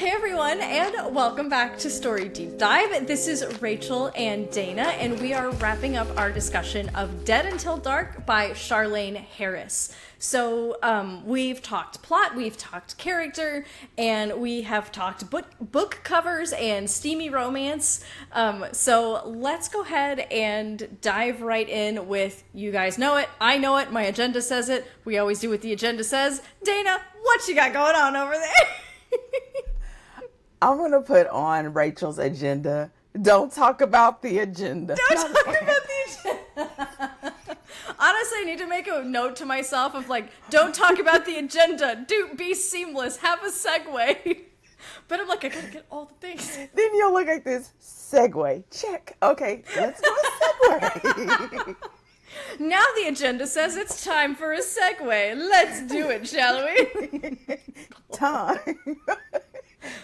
Hey everyone, and welcome back to Story Deep Dive. This is Rachel and Dana, and we are wrapping up our discussion of Dead Until Dark by Charlaine Harris. So we've talked plot, we've talked character, and we have talked book covers and steamy romance. So let's go ahead and dive right in with, you guys know it, I know it, my agenda says it, we always do what the agenda says. Dana, what you got going on over there? I'm going to put on Rachel's agenda. Don't talk about the agenda. Don't talk about the agenda. Honestly, I need to make a note to myself of like, don't talk about the agenda. Be seamless. Have a segue. But I'm like, I gotta get all the things. Then you'll look like this. Segue. Check. Okay, let's do a segue. Now the agenda says it's time for a segue. Let's do it, shall we? Time.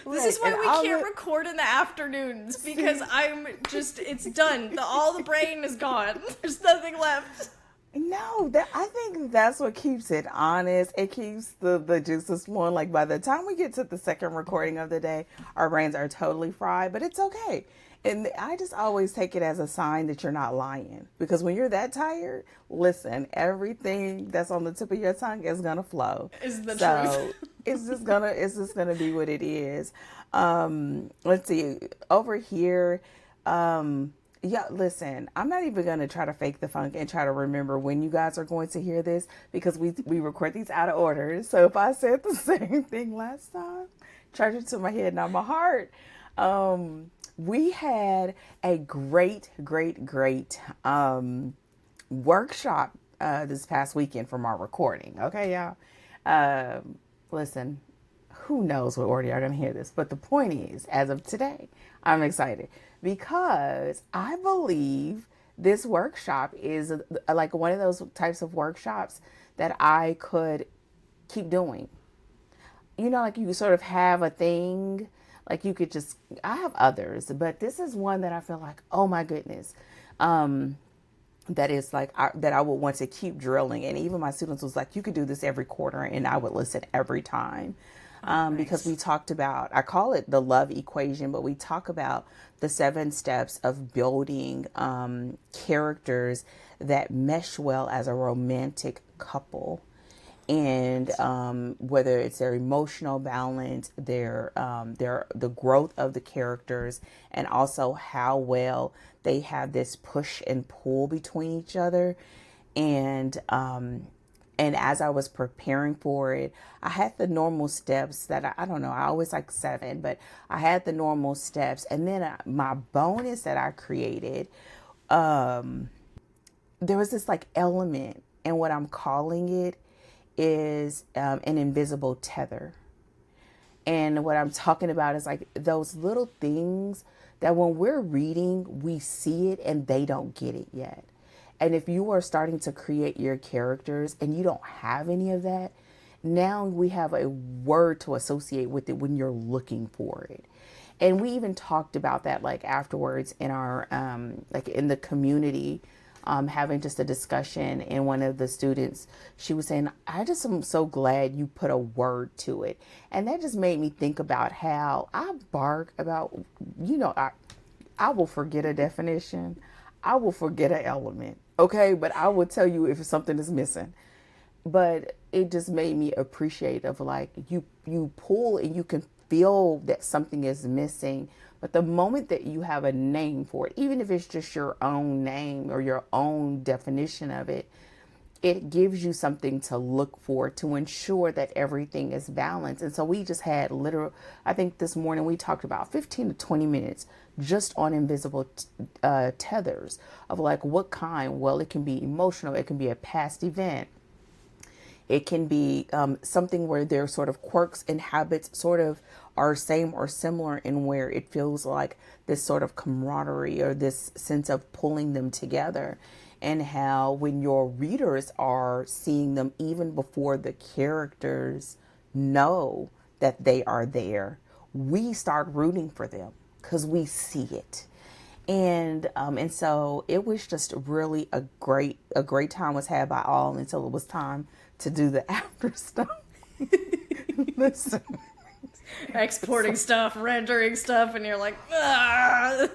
This is why we can't record in the afternoons, because it's done. All the brain is gone. There's nothing left. No, I think that's what keeps it honest. It keeps the juices flowing. Like by the time we get to the second recording of the day, our brains are totally fried, but it's okay. And I just always take it as a sign that you're not lying. Because when you're that tired, listen, everything that's on the tip of your tongue is gonna flow. Is the truth. It's just gonna be what it is. Let's see. Over here, yeah, listen, I'm not even gonna try to fake the funk and try to remember when you guys are going to hear this, because we record these out of order. So if I said the same thing last time, charge it to my head, not my heart. We had a great workshop this past weekend from our recording. Okay, y'all. Listen, who knows what order you're going to hear this, but the point is, as of today, I'm excited because I believe this workshop is like one of those types of workshops that I could keep doing. You know, like you sort of have a thing. Like you could just, I have others, but this is one that I feel like, oh my goodness, that is like, that I would want to keep drilling. And even my students was like, you could do this every quarter, and I would listen every time. Nice. Because we talked about, I call it the love equation, but we talk about the 7 steps of building characters that mesh well as a romantic couple. And whether it's their emotional balance, the growth of the characters, and also how well they have this push and pull between each other. And as I was preparing for it, I had the normal steps that I don't know, I always like 7, but I had the normal steps. And then my bonus that I created, there was this like element, and what I'm calling it is an invisible tether. And what I'm talking about is like those little things that when we're reading, we see it and they don't get it yet. And if you are starting to create your characters and you don't have any of that, now we have a word to associate with it when you're looking for it. And we even talked about that like afterwards in our like in the community, having just a discussion, and one of the students, she was saying, I just am so glad you put a word to it. And that just made me think about how I bark about, you know, I will forget a definition. I will forget an element. Okay. But I will tell you if something is missing. But it just made me appreciate of like you pull and you can feel that something is missing. But the moment that you have a name for it, even if it's just your own name or your own definition of it, it gives you something to look for to ensure that everything is balanced. And so we just had I think this morning we talked about 15 to 20 minutes just on invisible tethers of like what kind. Well, it can be emotional. It can be a past event. It can be something where their sort of quirks and habits sort of are same or similar, in where it feels like this sort of camaraderie or this sense of pulling them together. And how when your readers are seeing them even before the characters know that they are there, we start rooting for them because we see it. And so it was just really a great time was had by all until it was time to do the after stuff. Listen, exporting stuff, rendering stuff, and you're like, ah.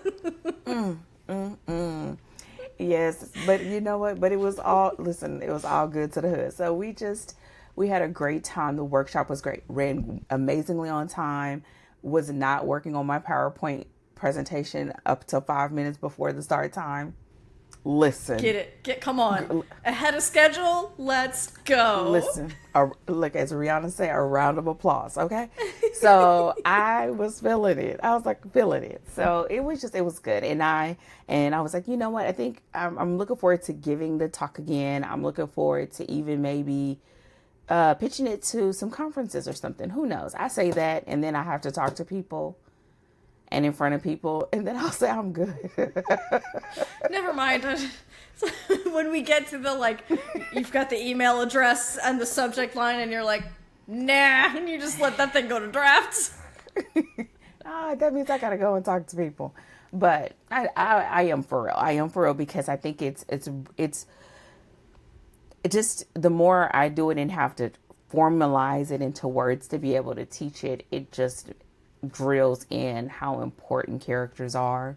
Yes, but you know what? But it was all, listen, it was all good to the hood. So we had a great time. The workshop was great. Ran amazingly on time. Was not working on my PowerPoint presentation up to 5 minutes before the start time. Listen. Come on. Ahead of schedule, let's go. Listen, look, as Rihanna said, a round of applause, okay? So I was feeling it. I was like feeling it. So it was good. And I was like, you know what? I think I'm looking forward to giving the talk again. I'm looking forward to even maybe pitching it to some conferences or something. Who knows? I say that, and then I have to talk to people and in front of people, and then I'll say I'm good. Never mind. When we get to the, you've got the email address and the subject line, and you're like, nah, and you just let that thing go to drafts. That means I gotta go and talk to people. But I am for real. I am for real because I think it's just the more I do it and have to formalize it into words to be able to teach it, it just drills in how important characters are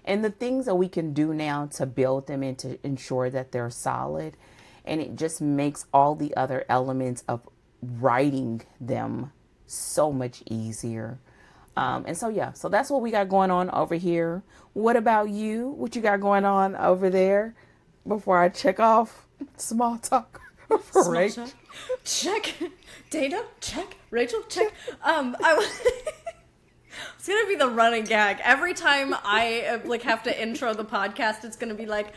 and the things that we can do now to build them and to ensure that they're solid. And it just makes all the other elements of writing them so much easier. And so that's what we got going on over here. What about you? What you got going on over there before I check off small talk for Rachel? Check. Dana, check. Rachel, check. It's gonna be the running gag every time I have to intro the podcast. It's gonna be like,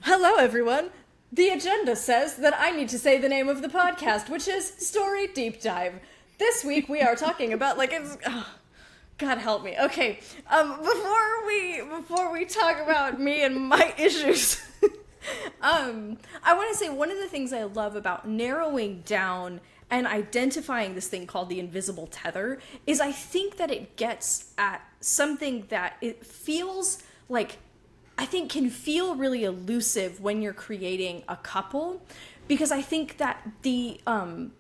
hello everyone, the agenda says that I need to say the name of the podcast, which is Story Deep Dive. This week we are talking about God help me. Okay, before we talk about me and my issues, I want to say one of the things I love about narrowing down and identifying this thing called the invisible tether is I think that it gets at something that it feels like, I think can feel really elusive when you're creating a couple, because I think that the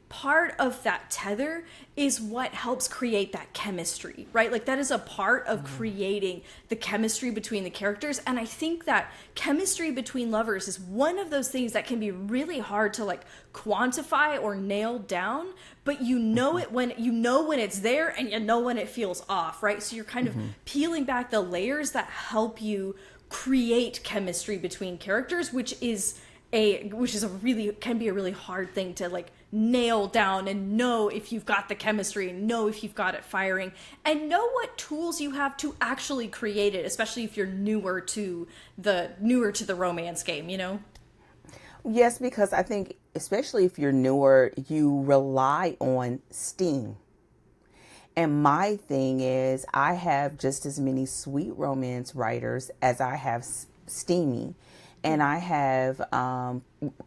part of that tether is what helps create that chemistry, right? Like that is a part of creating the chemistry between the characters. And I think that chemistry between lovers is one of those things that can be really hard to quantify or nail down, but you know it when it's there, and you know when it feels off, right? So you're kind of peeling back the layers that help you create chemistry between characters, which can be a really hard thing to nail down and know if you've got the chemistry and know if you've got it firing and know what tools you have to actually create it, especially if you're newer to the romance game, you know? Yes, because I think especially if you're newer, you rely on steam. And my thing is, I have just as many sweet romance writers as I have steamy. And I have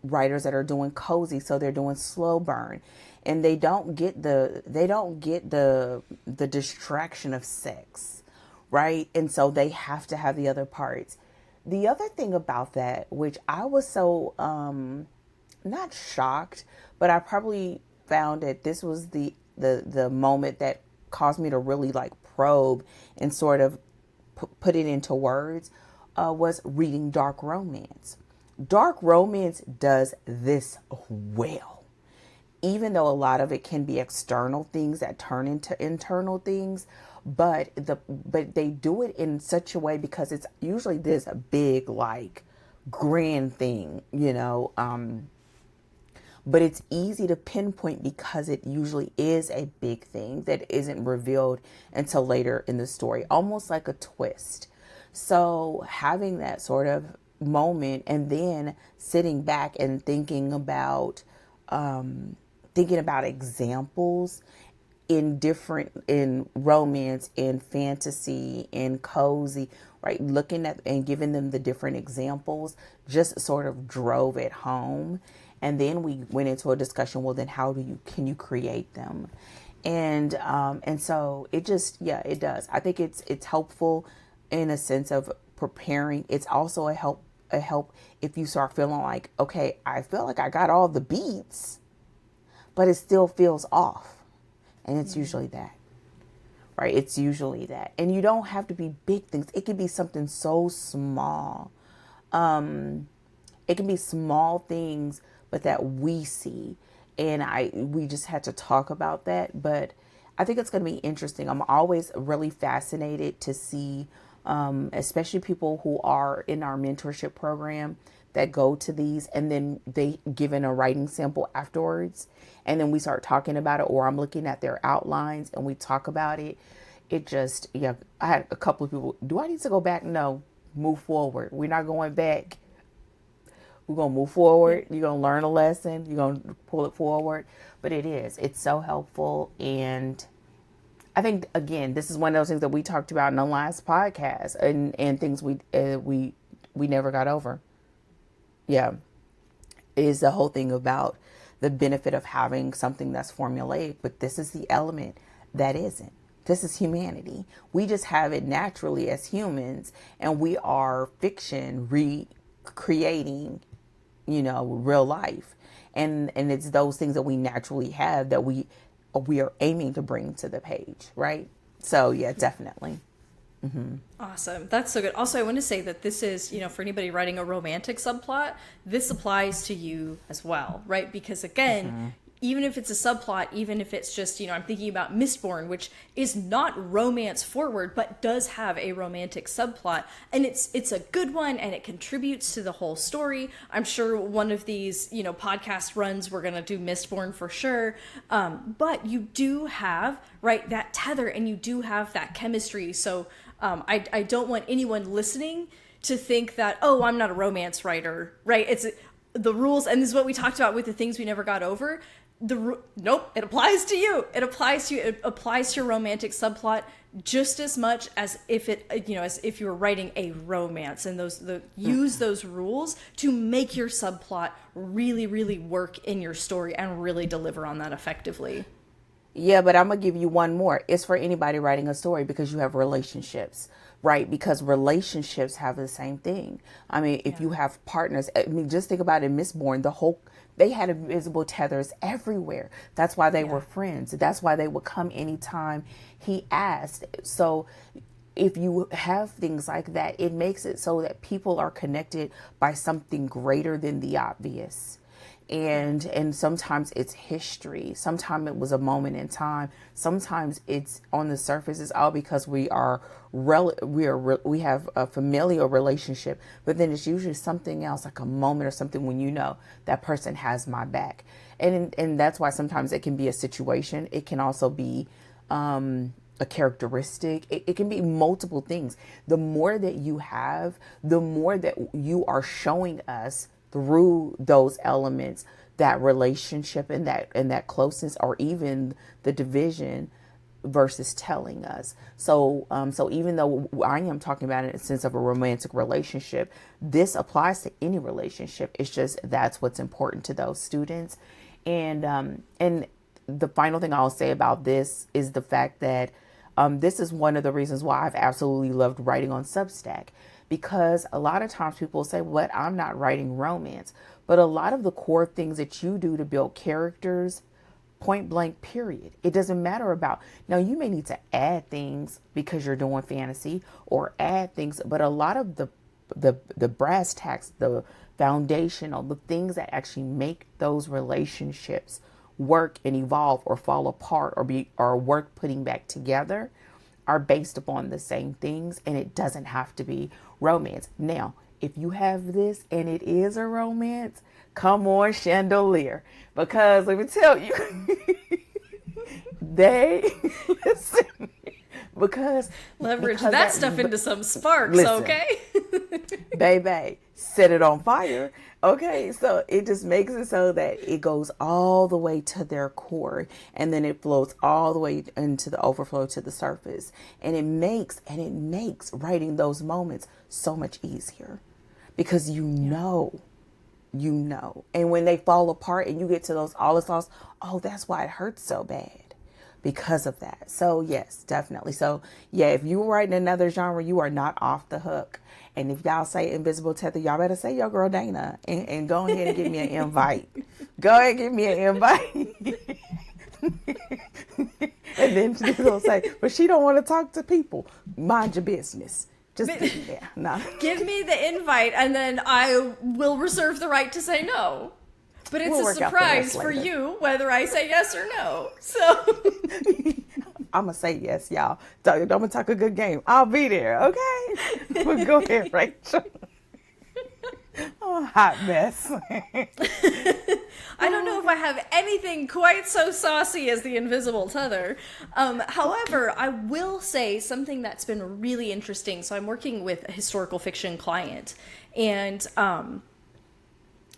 writers that are doing cozy, so they're doing slow burn, and they don't get the distraction of sex, right? And so they have to have the other parts. The other thing about that, which I was so not shocked, but I probably found that this was the moment that caused me to really probe and sort of put it into words. Was reading dark romance. Dark romance does this well, even though a lot of it can be external things that turn into internal things, but they do it in such a way because it's usually this big grand thing, you know, but it's easy to pinpoint because it usually is a big thing that isn't revealed until later in the story, almost like a twist. So having that sort of moment and then sitting back and thinking about examples in romance, in fantasy, in cozy, right? Looking at and giving them the different examples just sort of drove it home. And then we went into a discussion. Well, then can you create them? And so it just, it does. I think it's helpful in a sense of preparing. It's also a help if you start feeling like, okay, I feel like I got all the beats, but it still feels off. And it's usually that. right? It's usually that. And you don't have to be big things. It can be something so small. It can be small things, but that we see. And we just had to talk about that. But I think it's going to be interesting. I'm always really fascinated to see, especially people who are in our mentorship program that go to these and then they given a writing sample afterwards. And then we start talking about it, or I'm looking at their outlines and we talk about it. It just, yeah, I had a couple of people, do I need to go back? No, move forward. We're not going back. We're going to move forward. You're going to learn a lesson. You're going to pull it forward. But it's so helpful. And I think, again, this is one of those things that we talked about in the last podcast and things we never got over. Yeah. Is the whole thing about the benefit of having something that's formulaic. But this is the element that isn't. This is humanity. We just have it naturally as humans. And we are fiction recreating, real life. And it's those things that we naturally have that we are aiming to bring to the page, right? So yeah, definitely. Mm-hmm. Awesome. That's so good. Also, I want to say that this is, for anybody writing a romantic subplot, this applies to you as well, right? Because again, even if it's a subplot, even if it's just, I'm thinking about Mistborn, which is not romance forward, but does have a romantic subplot. And it's a good one and it contributes to the whole story. I'm sure one of these, podcast runs, we're going to do Mistborn for sure. But you do have, right, that tether and you do have that chemistry. So I don't want anyone listening to think that, oh, I'm not a romance writer, right? It's the rules. And this is what we talked about with the things we never got over. Nope, it applies to you. It applies to you. It applies to your romantic subplot just as much as if as if you were writing a romance, and use those rules to make your subplot really, really work in your story and really deliver on that effectively. Yeah, but I'm going to give you one more. It's for anybody writing a story because you have relationships, right? Because relationships have the same thing. I mean, if you have partners, just think about it, Mistborn, they had invisible tethers everywhere. That's why they were friends. That's why they would come anytime he asked. So if you have things like that, it makes it so that people are connected by something greater than the obvious. And sometimes it's history. Sometimes it was a moment in time. Sometimes it's on the surface. It's all because we have a familial relationship, but then it's usually something else, like a moment or something when that person has my back. And that's why sometimes it can be a situation. It can also be a characteristic. It can be multiple things. The more that you have, the more that you are showing us through those elements, that relationship and that closeness, or even the division versus telling us. So even though I am talking about it in a sense of a romantic relationship, this applies to any relationship. It's just that's what's important to those students. And the final thing I'll say about this is the fact that this is one of the reasons why I've absolutely loved writing on Substack. Because a lot of times people say, "What? I'm not writing romance." But a lot of the core things that you do to build characters, point blank, period. It doesn't matter about, now you may need to add things because you're doing fantasy or add things, but a lot of the brass tacks, the foundational, the things that actually make those relationships work and evolve or fall apart or worth putting back together are based upon the same things, and it doesn't have to be romance. Now, if you have this and it is a romance, come on, Chandelier, because let me tell you, listen, because leverage that stuff into some sparks, listen, okay? Baby, set it on fire. Okay, so it just makes it so that it goes all the way to their core, and then it flows all the way into the overflow to the surface. And it makes writing those moments so much easier because you know. And when they fall apart and you get to those all is lost, oh, that's why it hurts so bad. Because of that. So yes, definitely. So yeah, if you're writing another genre, you are not off the hook. And if y'all say invisible tether, y'all better say your girl Dana and go ahead and give me an invite. Go ahead and give me an invite. And then she'll say, but she don't want to talk to people. Mind your business. Just yeah, no. Give me the invite, and then I will reserve the right to say no. But it's a surprise for you whether I say yes or no. So I'm going to say yes, y'all. I'm going to talk a good game. I'll be there, okay? Well, go ahead, Rachel. Oh, hot mess. I don't know if I have anything quite so saucy as the invisible tether. However, I will say something that's been really interesting. So I'm working with a historical fiction client, and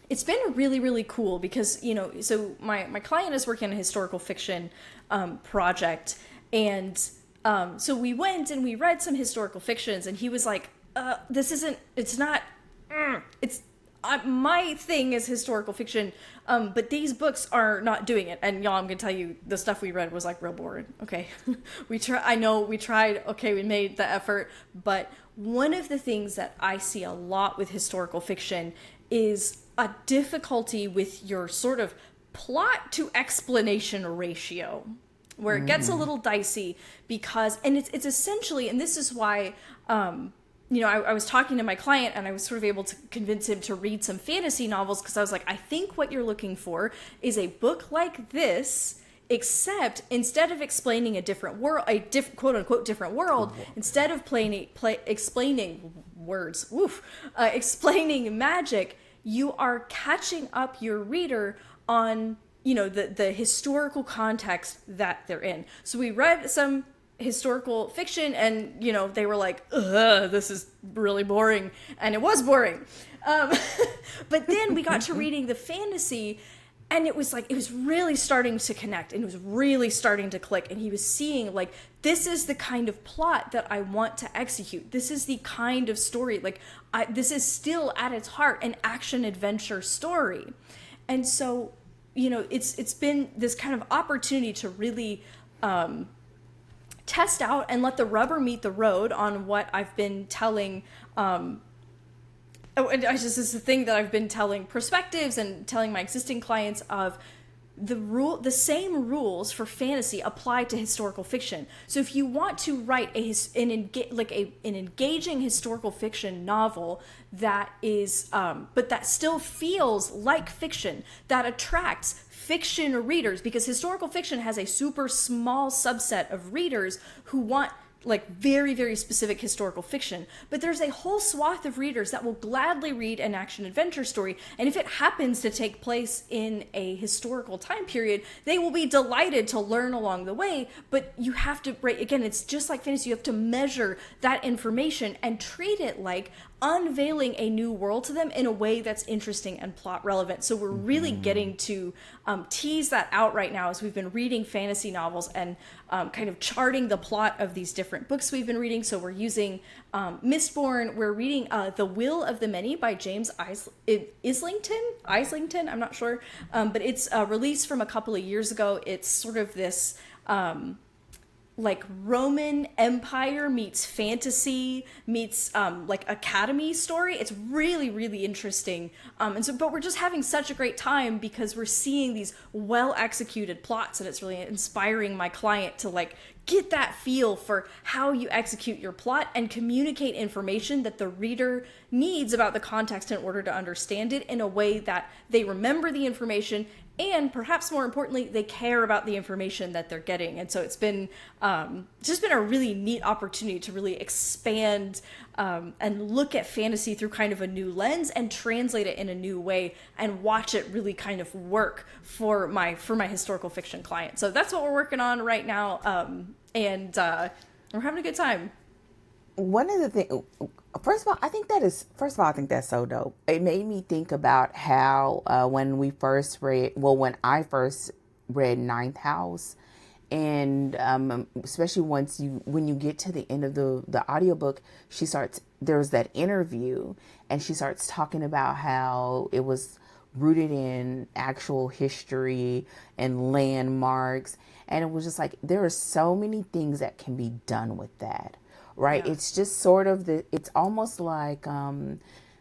it's been really, really cool because, you know, so my client is working on a historical fiction project, and so we went and we read some historical fictions, and he was like, my thing is historical fiction, but these books are not doing it. And y'all, I'm gonna tell you, the stuff we read was like real boring. Okay, we tried. Okay, we made the effort, but one of the things that I see a lot with historical fiction is a difficulty with your sort of plot to explanation ratio, where it gets a little dicey because, and it's essentially, and this is why, you know, I was talking to my client and I was sort of able to convince him to read some fantasy novels, because I was like, I think what you're looking for is a book like this, except instead of explaining a different world, quote unquote different world, instead of explaining words, explaining magic, you are catching up your reader on, you know, the historical context that they're in. So we read some historical fiction, and, you know, they were like, ugh, this is really boring. And it was boring. But then we got to reading the fantasy, and it was like, it was really starting to connect, and it was really starting to click. And he was seeing, like, this is the kind of plot that I want to execute. This is the kind of story, like, this is still at its heart an action adventure story. And so, you know, it's been this kind of opportunity to really test out and let the rubber meet the road on what I've been telling. This is the thing that I've been telling prospectives and telling my existing clients of. The same rules for fantasy apply to historical fiction. So if you want to write an engaging historical fiction novel that is, but that still feels like fiction, that attracts fiction readers, because historical fiction has a super small subset of readers who want like very, very specific historical fiction, but there's a whole swath of readers that will gladly read an action adventure story, and if it happens to take place in a historical time period, they will be delighted to learn along the way. But you have to, again, it's just like fantasy, you have to measure that information and treat it like unveiling a new world to them in a way that's interesting and plot relevant. So we're really getting to tease that out right now as we've been reading fantasy novels and kind of charting the plot of these different books we've been reading. So we're using Mistborn. We're reading The Will of the Many by James Islington, I'm not sure, but it's released from a couple of years ago. It's sort of this like Roman Empire meets fantasy meets like academy story. It's really, really interesting. But we're just having such a great time because we're seeing these well executed plots, and it's really inspiring my client to like get that feel for how you execute your plot and communicate information that the reader needs about the context in order to understand it in a way that they remember the information, and perhaps more importantly, they care about the information that they're getting. And so it's been just been a really neat opportunity to really expand and look at fantasy through kind of a new lens and translate it in a new way and watch it really kind of work for my historical fiction client. So that's what we're working on right now, and we're having a good time. One of the things, first of all, I think that's so dope. It made me think about how when I first read Ninth House, and especially when you get to the end of the audiobook, there's that interview, and she starts talking about how it was rooted in actual history and landmarks, and it was just like there are so many things that can be done with that. Right. Yeah. It's just sort of it's almost like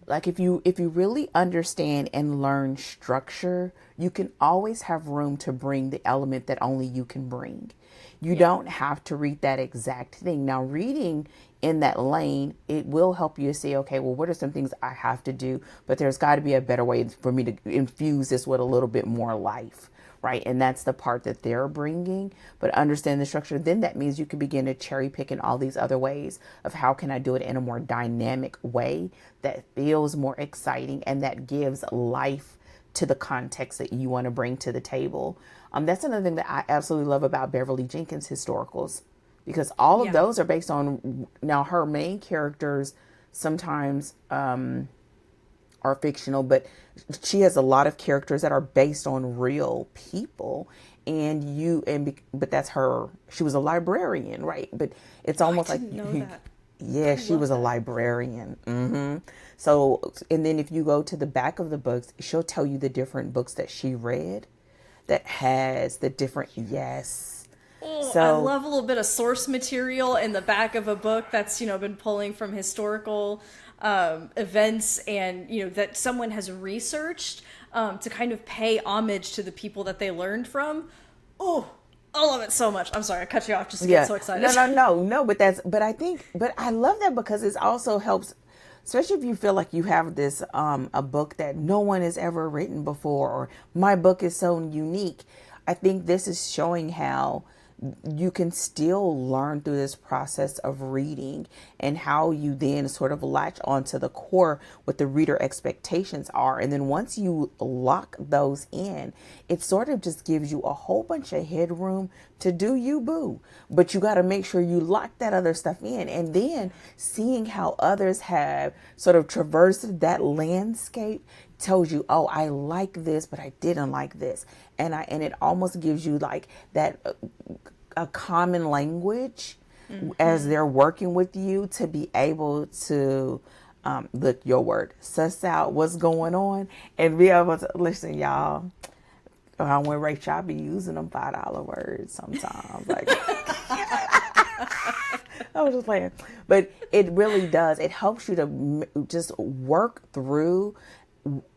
Like if you really understand and learn structure, you can always have room to bring the element that only you can bring. You don't have to read that exact thing. Now, reading in that lane, it will help you see, okay, well, what are some things I have to do? But there's got to be a better way for me to infuse this with a little bit more life, right? And that's the part that they're bringing. But understand the structure, then that means you can begin to cherry pick in all these other ways of how can I do it in a more dynamic way that feels more exciting and that gives life to the context that you want to bring to the table. That's another thing that I absolutely love about Beverly Jenkins historicals, because all of those are based on, now her main characters sometimes are fictional, but she has a lot of characters that are based on real people. But that's her. She was a librarian, right? But it's almost I didn't know that. Yeah, she was a librarian. So, and then if you go to the back of the books, she'll tell you the different books that she read that has the different, yes. Oh, So I love a little bit of source material in the back of a book that's, been pulling from historical events and, that someone has researched to kind of pay homage to the people that they learned from. Oh, I love it so much. I'm sorry, I cut you off just to get so excited. No, but I love that because it also helps, especially if you feel like you have this, a book that no one has ever written before, or my book is so unique. I think this is showing how you can still learn through this process of reading and how you then sort of latch onto the core, what the reader expectations are. And then once you lock those in, it sort of just gives you a whole bunch of headroom to do you, boo. But you got to make sure you lock that other stuff in. And then seeing how others have sort of traversed that landscape tells you, oh, I like this, but I didn't like this. And it almost gives you like that a common language as they're working with you to be able to look, your word, suss out what's going on and be able to listen, y'all. When Rachel, I be using them $5 words sometimes. Like, I was just playing, but it really does. It helps you to just work through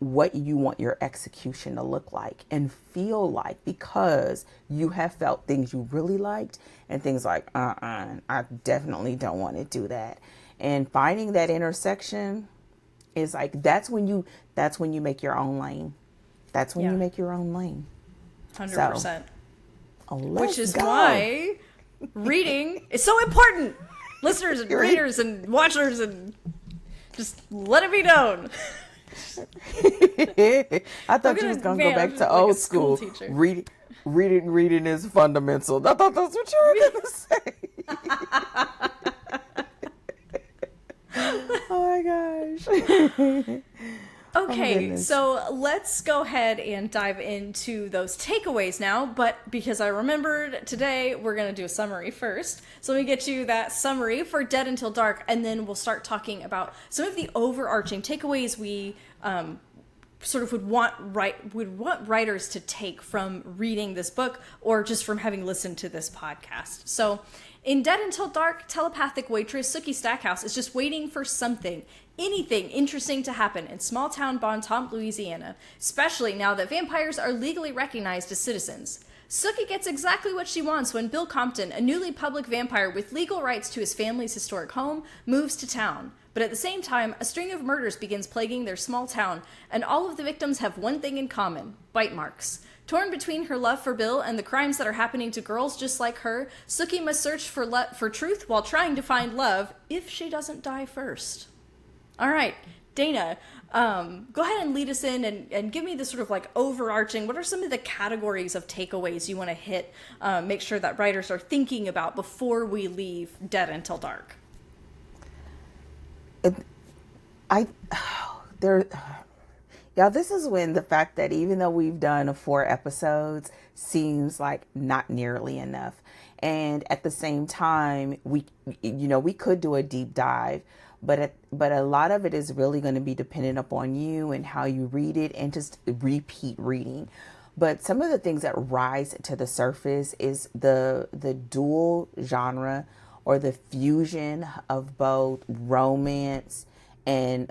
what you want your execution to look like and feel like, because you have felt things you really liked and things like, I definitely don't want to do that. And finding that intersection is like, that's when you make your own lane. That's when you make your own lane. 100%. So, which is why reading is so important. Listeners and readers and watchers, and just let it be known. I thought you was gonna go back to old school. Reading is fundamental. I thought that's what you were gonna say. Oh my gosh. Okay, so let's go ahead and dive into those takeaways now. But because I remembered today, we're going to do a summary first. So let me get you that summary for Dead Until Dark, and then we'll start talking about some of the overarching takeaways we sort of would want writers to take from reading this book or just from having listened to this podcast. So in Dead Until Dark, telepathic waitress Sookie Stackhouse is just waiting for anything interesting to happen in small-town Bon Temps, Louisiana, especially now that vampires are legally recognized as citizens. Sookie gets exactly what she wants when Bill Compton, a newly public vampire with legal rights to his family's historic home, moves to town. But at the same time, a string of murders begins plaguing their small town, and all of the victims have one thing in common: bite marks. Torn between her love for Bill and the crimes that are happening to girls just like her, Sookie must search for truth while trying to find love, if she doesn't die first. All right, Dana, go ahead and lead us in and give me the sort of like overarching, what are some of the categories of takeaways you want to hit, make sure that writers are thinking about before we leave Dead Until Dark? This is when the fact that even though we've done 4 episodes seems like not nearly enough. And at the same time, we could do a deep dive, but a lot of it is really going to be dependent upon you and how you read it and just repeat reading. But some of the things that rise to the surface is the dual genre, or the fusion of both romance and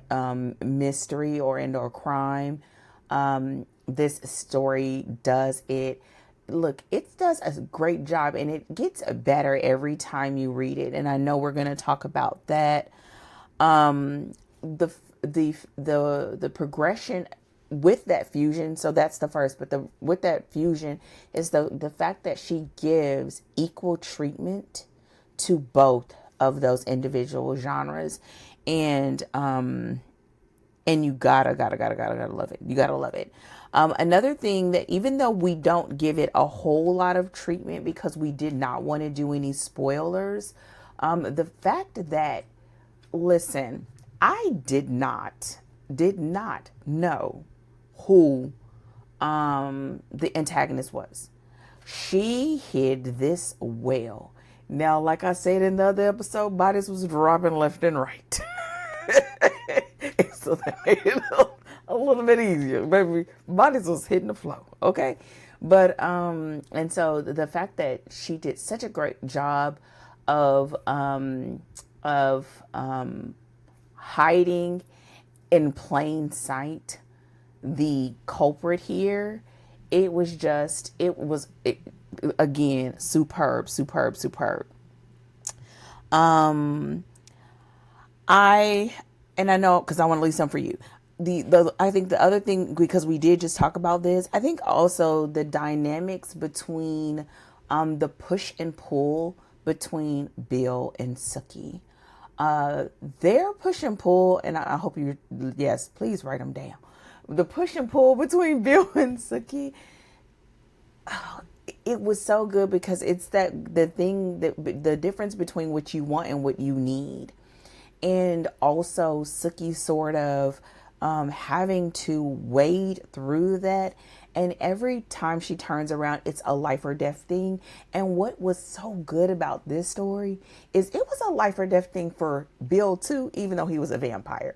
mystery or crime. This story does it. Look, it does a great job, and it gets better every time you read it. And I know we're going to talk about that. The progression with that fusion. So that's the first, but with that fusion is the fact that she gives equal treatment to both of those individual genres, and you gotta love it. You gotta love it. Another thing that, even though we don't give it a whole lot of treatment because we did not want to do any spoilers, the fact that, listen, I did not know who the antagonist was. She hid this well. Now, like I said in the other episode, bodies was dropping left and right. So that made it a little bit easier. Baby, bodies was hitting the flow, okay? But, and so the fact that she did such a great job of hiding in plain sight the culprit here, again, superb. I know, because I want to leave some for you. I think the other thing, because we did just talk about this, I think also the dynamics between the push and pull between Bill and Sookie. Their push and pull, and I hope yes, please write them down. The push and pull between Bill and Sookie, it was so good, because it's the difference between what you want and what you need. And also Sookie sort of having to wade through that. And every time she turns around, it's a life or death thing. And what was so good about this story is it was a life or death thing for Bill too, even though he was a vampire.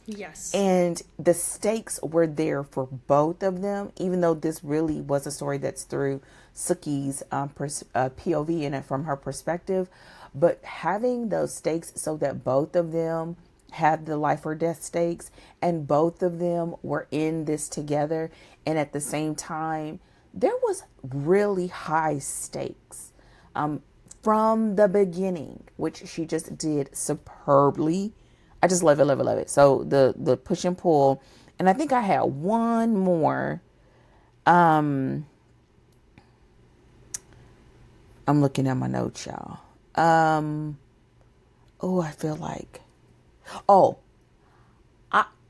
Yes. And the stakes were there for both of them, even though this really was a story that's through Sookie's POV and from her perspective. But having those stakes so that both of them had the life or death stakes, and both of them were in this together, and at the same time there was really high stakes from the beginning, which she just did superbly. I just love it. So the push and pull, and I think I had one more. I'm looking at my notes, y'all. I feel like,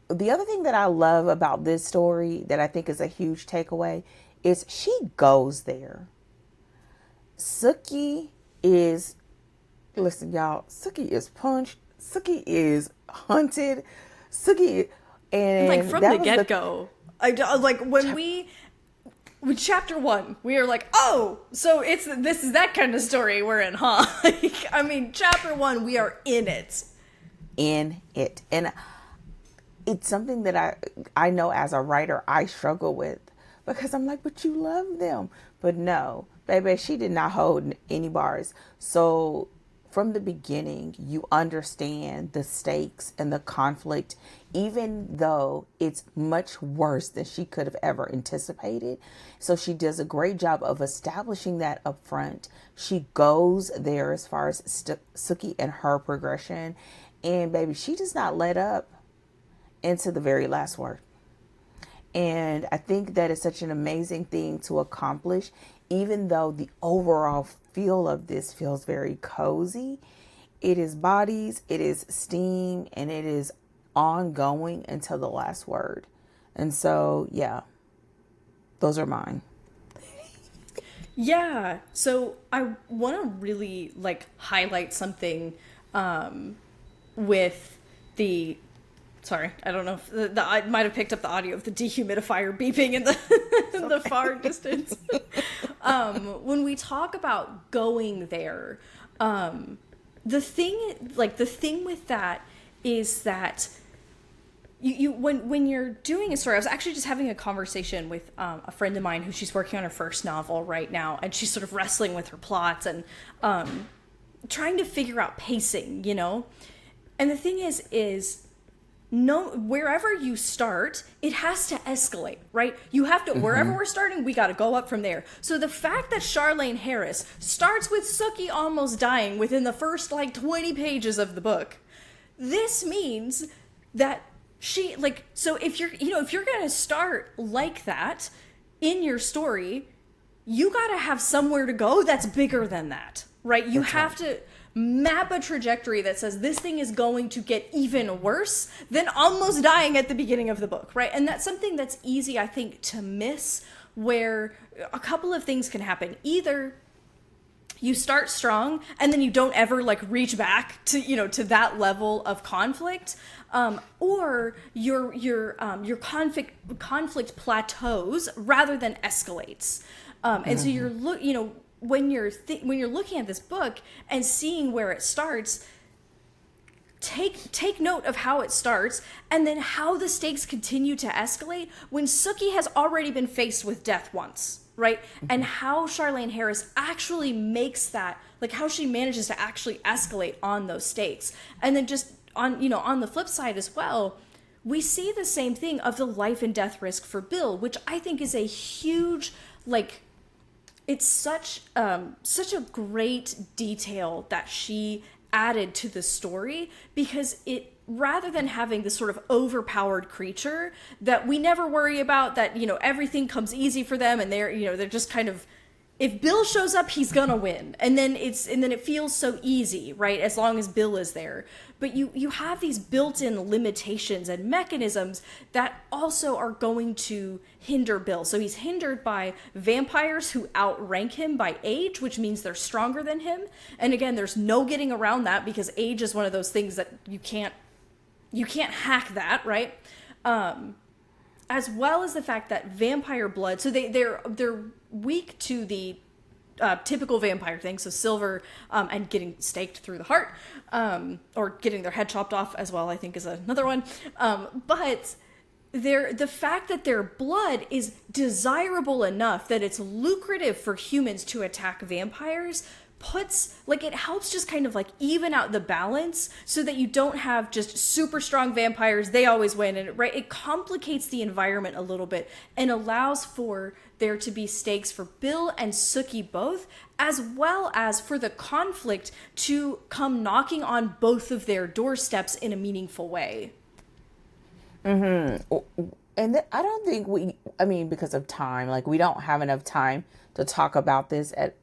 the other thing that I love about this story that I think is a huge takeaway is she goes there. Sookie is, listen, y'all, Sookie is punched. Sookie is hunted. Sookie, and like from the get-go, with chapter 1, we are like, oh, so this is that kind of story we're in, huh? Chapter 1, we are in it. And it's something that I know as a writer I struggle with, because I'm like, but you love them. But no, baby, she did not hold any bars. So from the beginning, you understand the stakes and the conflict, even though it's much worse than she could have ever anticipated. So she does a great job of establishing that up front. She goes there as far as Sookie and her progression. And baby, she does not let up into the very last word. And I think that is such an amazing thing to accomplish, even though the overall feel of this feels very cozy. It is bodies, it is steam, and it is ongoing until the last word. And so, yeah, those are mine. Yeah. So I want to really highlight something with the, sorry, I don't know if I might have picked up the audio of the dehumidifier beeping in the far distance. When we talk about going there, the thing with that is that you when you're doing a story, I was actually just having a conversation with a friend of mine who she's working on her first novel right now, and she's sort of wrestling with her plots and trying to figure out pacing, And the thing is no, wherever you start, it has to escalate, right? You have to, wherever we're starting, we got to go up from there. So the fact that Charlaine Harris starts with Sookie almost dying within the first like 20 pages of the book, this means that she, like, so if you're, if you're going to start like that in your story, you got to have somewhere to go that's bigger than that, right? You have to map a trajectory that says this thing is going to get even worse than almost dying at the beginning of the book, right? And that's something that's easy, I think, to miss, where a couple of things can happen. Either you start strong and then you don't ever like reach back to, to that level of conflict, or your conflict plateaus rather than escalates. And so you're when you're looking at this book and seeing where it starts, take note of how it starts and then how the stakes continue to escalate when Sookie has already been faced with death once, right? And how Charlaine Harris actually makes that, like how she manages to actually escalate on those stakes. And then just on the flip side as well, we see the same thing of the life and death risk for Bill, which I think is a huge, like, it's such a great detail that she added to the story, because it, rather than having this sort of overpowered creature that we never worry about, that everything comes easy for them and they're just kind of, if Bill shows up, he's gonna win, and then it feels so easy, right, as long as Bill is there. But you have these built-in limitations and mechanisms that also are going to hinder Bill. So he's hindered by vampires who outrank him by age, which means they're stronger than him. And again, there's no getting around that, because age is one of those things that you can't hack that, right? As well as the fact that vampire blood, so they're weak to the typical vampire thing, so silver and getting staked through the heart, or getting their head chopped off as well, I think is another one. But the fact that their blood is desirable enough that it's lucrative for humans to attack vampires puts, like, it helps just kind of like even out the balance, so that you don't have just super strong vampires, they always win, and right, it complicates the environment a little bit and allows for there to be stakes for Bill and Sookie both, as well as for the conflict to come knocking on both of their doorsteps in a meaningful way. And I don't think because of time, like, we don't have enough time to talk about this at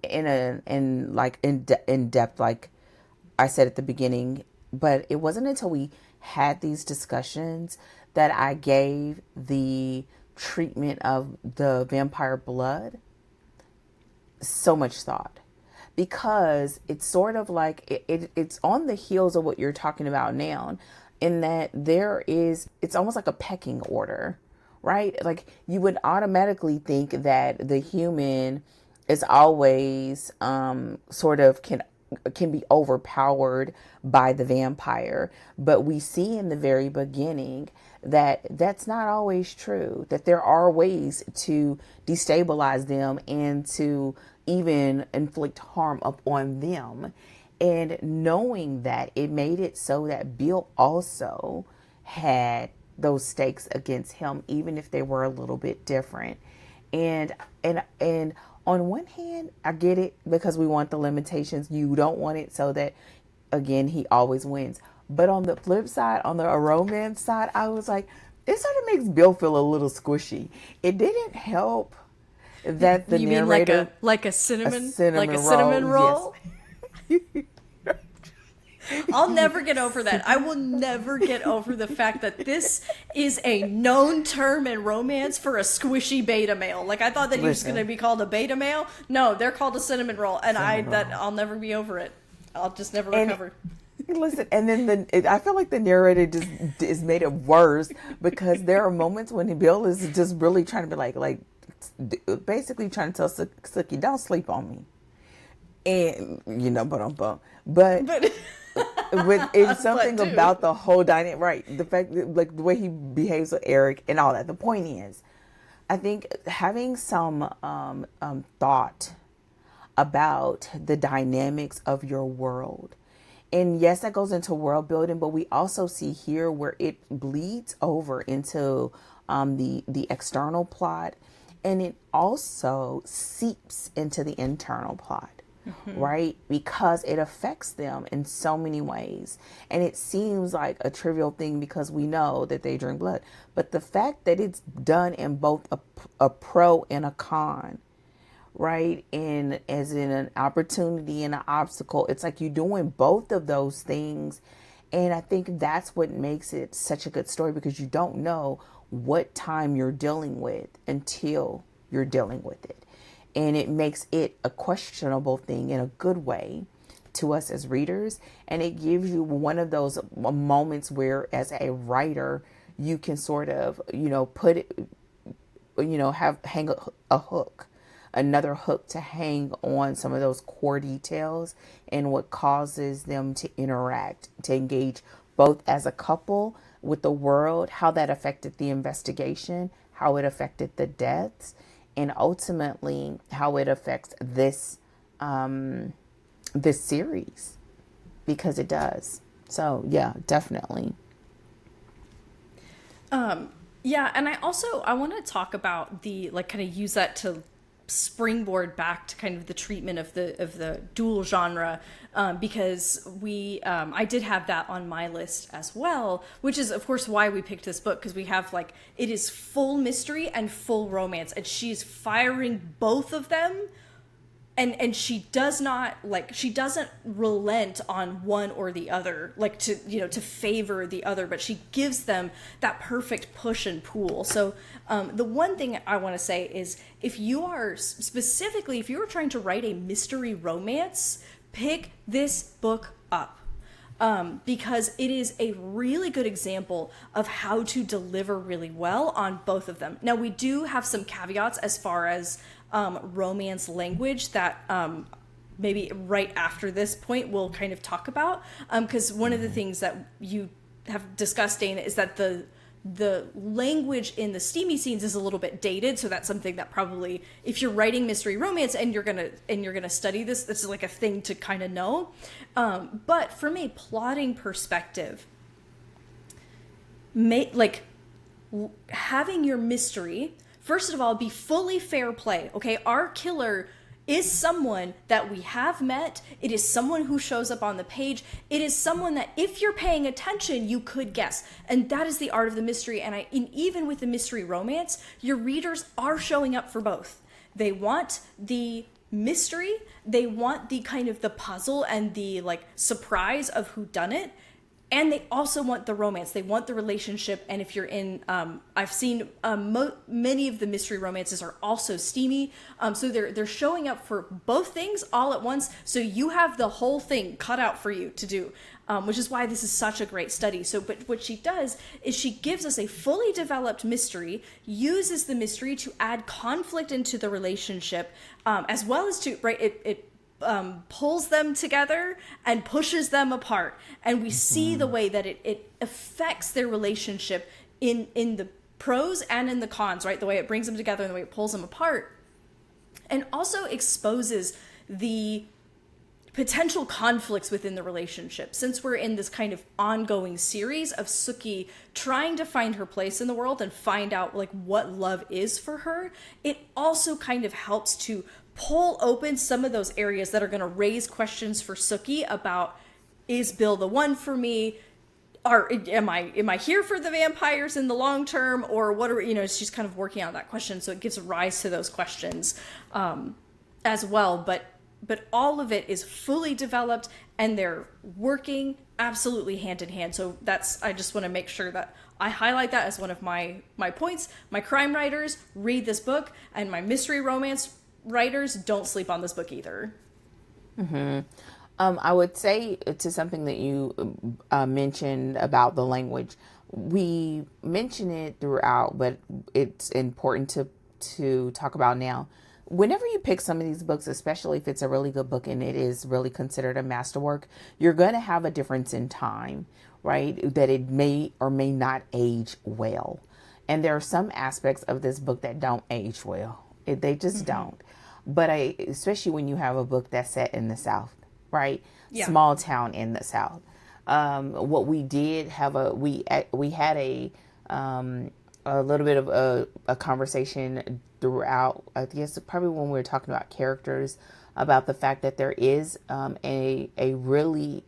in depth, like I said at the beginning. But it wasn't until we had these discussions that I gave the treatment of the vampire blood so much thought, because it's sort of like it's on the heels of what you're talking about now, in that it's almost like a pecking order, right? Like, you would automatically think that the human is always sort of can be overpowered by the vampire, but we see in the very beginning that that's not always true, that there are ways to destabilize them and to even inflict harm upon them. And knowing that, it made it so that Bill also had those stakes against him, even if they were a little bit different. And on one hand, I get it, because we want the limitations. You don't want it so that, again, he always wins. But on the flip side, on the romance side, I was like, it sort of makes Bill feel a little squishy. It didn't help that the narrator, mean like a cinnamon roll. Yes. I'll never get over that. I will never get over the fact that this is a known term in romance for a squishy beta male. Like, I thought that he was going to be called a beta male. No, they're called a cinnamon roll, and I'll never be over it. I'll just never recover. Listen, and then I feel like the narrator just is made it worse, because there are moments when Bill is just really trying to be like basically trying to tell Sookie, don't sleep on me, and but it's something about the whole dynamic, right? The fact that, like, the way he behaves with Eric and all that. The point is, I think having some thought about the dynamics of your world And yes, that goes into world building, but we also see here where it bleeds over into the external plot, and it also seeps into the internal plot. Right? Because it affects them in so many ways. And it seems like a trivial thing because we know that they drink blood. But the fact that it's done in both a pro and a con, right? And as in an opportunity and an obstacle, it's like you're doing both of those things. And I think that's what makes it such a good story, because you don't know what time you're dealing with until you're dealing with it. And it makes it a questionable thing in a good way to us as readers. And it gives you one of those moments where, as a writer, you can sort of, put it, hang a hook, another hook to hang on some of those core details and what causes them to interact, to engage both as a couple with the world, how that affected the investigation, how it affected the deaths, and ultimately how it affects this this series, because it does. So yeah, definitely. Yeah, and I want to talk about the, like, kind of use that to springboard back to kind of the treatment of the dual genre, because I did have that on my list as well, which is of course why we picked this book, because we have, like, it is full mystery and full romance, and she's firing both of them, and she doesn't relent on one or the other, like, to favor the other, but she gives them that perfect push and pull. So the one thing I want to say is, if you are trying to write a mystery romance, pick this book up. Because it is a really good example of how to deliver really well on both of them. Now, we do have some caveats as far as romance language that maybe right after this point we'll kind of talk about, because one of the things that you have discussed, Dana, is that the language in the steamy scenes is a little bit dated. So that's something that probably, if you're writing mystery romance and you're gonna study this is like a thing to kind of know. But from a plotting perspective, having your mystery, first of all, be fully fair play. Okay, our killer is someone that we have met. It is someone who shows up on the page. It is someone that, if you're paying attention, you could guess. And that is the art of the mystery. And even with the mystery romance, your readers are showing up for both. They want the mystery, they want the kind of the puzzle and the, like, surprise of who done it. And they also want the romance. They want the relationship. And if you're in, I've seen many of the mystery romances are also steamy. So they're showing up for both things all at once. So you have the whole thing cut out for you to do, which is why this is such a great study. So, but what she does is she gives us a fully developed mystery, uses the mystery to add conflict into the relationship, as well as to, right, it pulls them together and pushes them apart, and we see the way that it affects their relationship in the pros and in the cons, right? The way it brings them together and the way it pulls them apart, and also exposes the potential conflicts within the relationship. Since we're in this kind of ongoing series of Sookie trying to find her place in the world and find out, like, what love is for her, it also kind of helps to pull open some of those areas that are going to raise questions for Sookie about, is Bill the one for me? Am I here for the vampires in the long term, or what are, she's kind of working on that question. So it gives rise to those questions as well. But all of it is fully developed, and they're working absolutely hand in hand. So I just want to make sure that I highlight that as one of my points. My crime writers, read this book, and my mystery romance writers, don't sleep on this book either. I would say to something that you mentioned about the language. We mention it throughout, but it's important to talk about now. Whenever you pick some of these books, especially if it's a really good book and it is really considered a masterwork, you're going to have a difference in time, right? That it may or may not age well. And there are some aspects of this book that don't age well. They just don't. But especially when you have a book that's set in the South, right? Yeah. Small town in the South. What we did have we had a little bit of a conversation throughout. I guess probably when we were talking about characters, about the fact that there is a really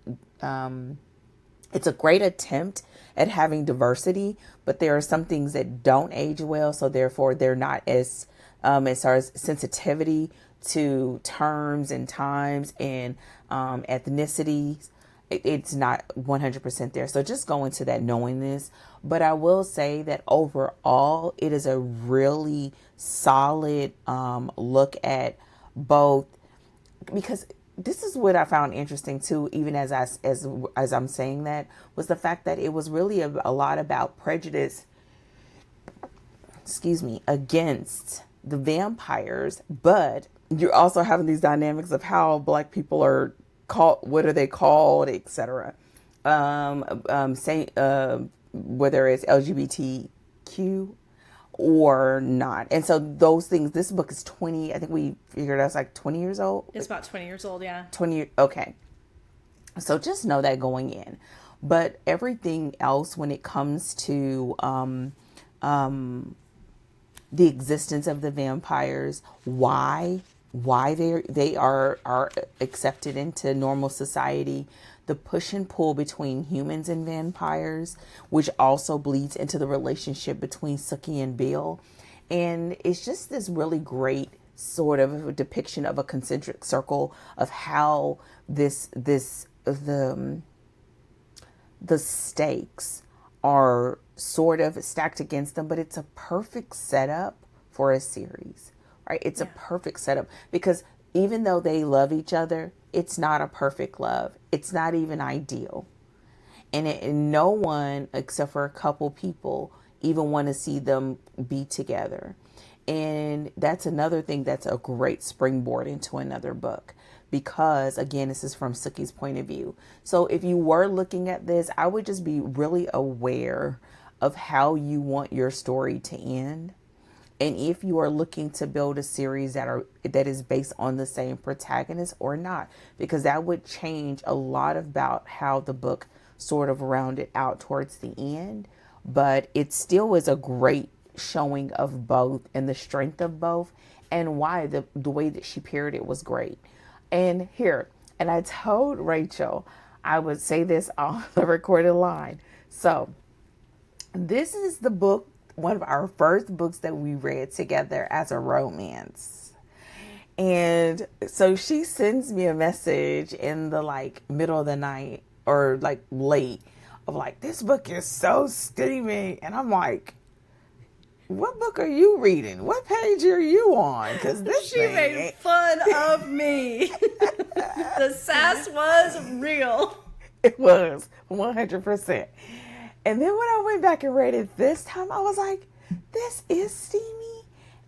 it's a great attempt at having diversity, but there are some things that don't age well, so therefore they're not as far as sensitivity to terms and times and ethnicities. It's not 100% there. So just go into that knowing this. But I will say that overall, it is a really solid look at both, because this is what I found interesting too, even as I'm saying that, was the fact that it was really a lot about prejudice, against the vampires, but you're also having these dynamics of how Black people are called, what are they called, etc. Whether it's LGBTQ or not. And so those things, this book is 20, I think we figured out it's like 20 years old. It's about 20 years old, yeah. 20, okay. So just know that going in. But everything else when it comes to the existence of the vampires, why they are accepted into normal society, the push and pull between humans and vampires, which also bleeds into the relationship between Sookie and Bill. And it's just this really great sort of a depiction of a concentric circle of how the stakes are sort of stacked against them, but it's a perfect setup for a series, right? It's a perfect setup, because even though they love each other, it's not a perfect love. It's not even ideal. And no one, except for a couple people, even want to see them be together. And that's another thing that's a great springboard into another book, because again, this is from Sookie's point of view. So if you were looking at this, I would just be really aware of how you want your story to end. And if you are looking to build a series that is based on the same protagonist or not, because that would change a lot about how the book sort of rounded out towards the end. But it still was a great showing of both and the strength of both, and why the way that she paired it was great. And I told Rachel I would say this on the recorded line. So this is the book, one of our first books that we read together as a romance. And so she sends me a message in the middle of the night or late of this book is so steamy. And I'm like, what book are you reading? What page are you on? Because she made fun of me. The sass was real. It was 100%. And then when I went back and read it this time, I was like, this is steamy.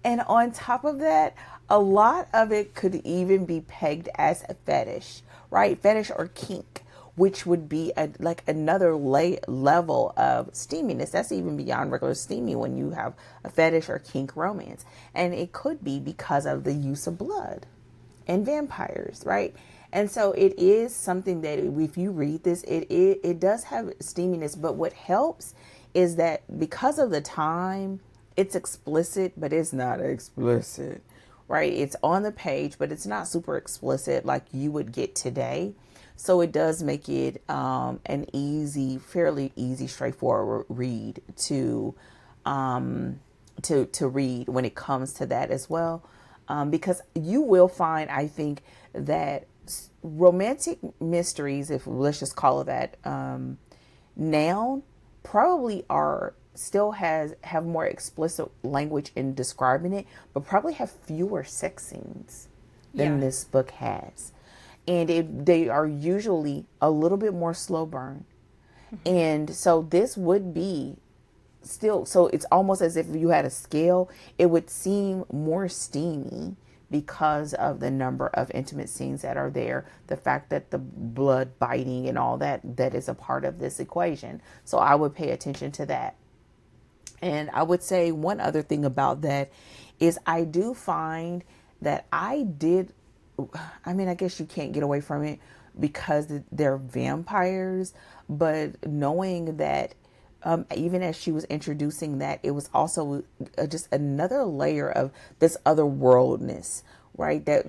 And on top of that, a lot of it could even be pegged as a fetish, right? Fetish or kink, which would be another level of steaminess. That's even beyond regular steamy when you have a fetish or kink romance. And it could be because of the use of blood and vampires, right? And so it is something that if you read this, it does have steaminess. But what helps is that because of the time, it's explicit, but it's not explicit, right? It's on the page, but it's not super explicit like you would get today. So it does make it an fairly easy, straightforward read to read when it comes to that as well. Because you will find, I think, that romantic mysteries, if let's just call it that, now probably have more explicit language in describing it, but probably have fewer sex scenes than this book has. And they are usually a little bit more slow burn. Mm-hmm. And so this would be so it's almost as if you had a scale, it would seem more steamy because of the number of intimate scenes that are there, the fact that the blood biting and all that is a part of this equation. So I would pay attention to that. And I would say one other thing about that is I do find that I guess you can't get away from it, because they're vampires, but knowing that even as she was introducing that, it was also just another layer of this otherworldness, right? That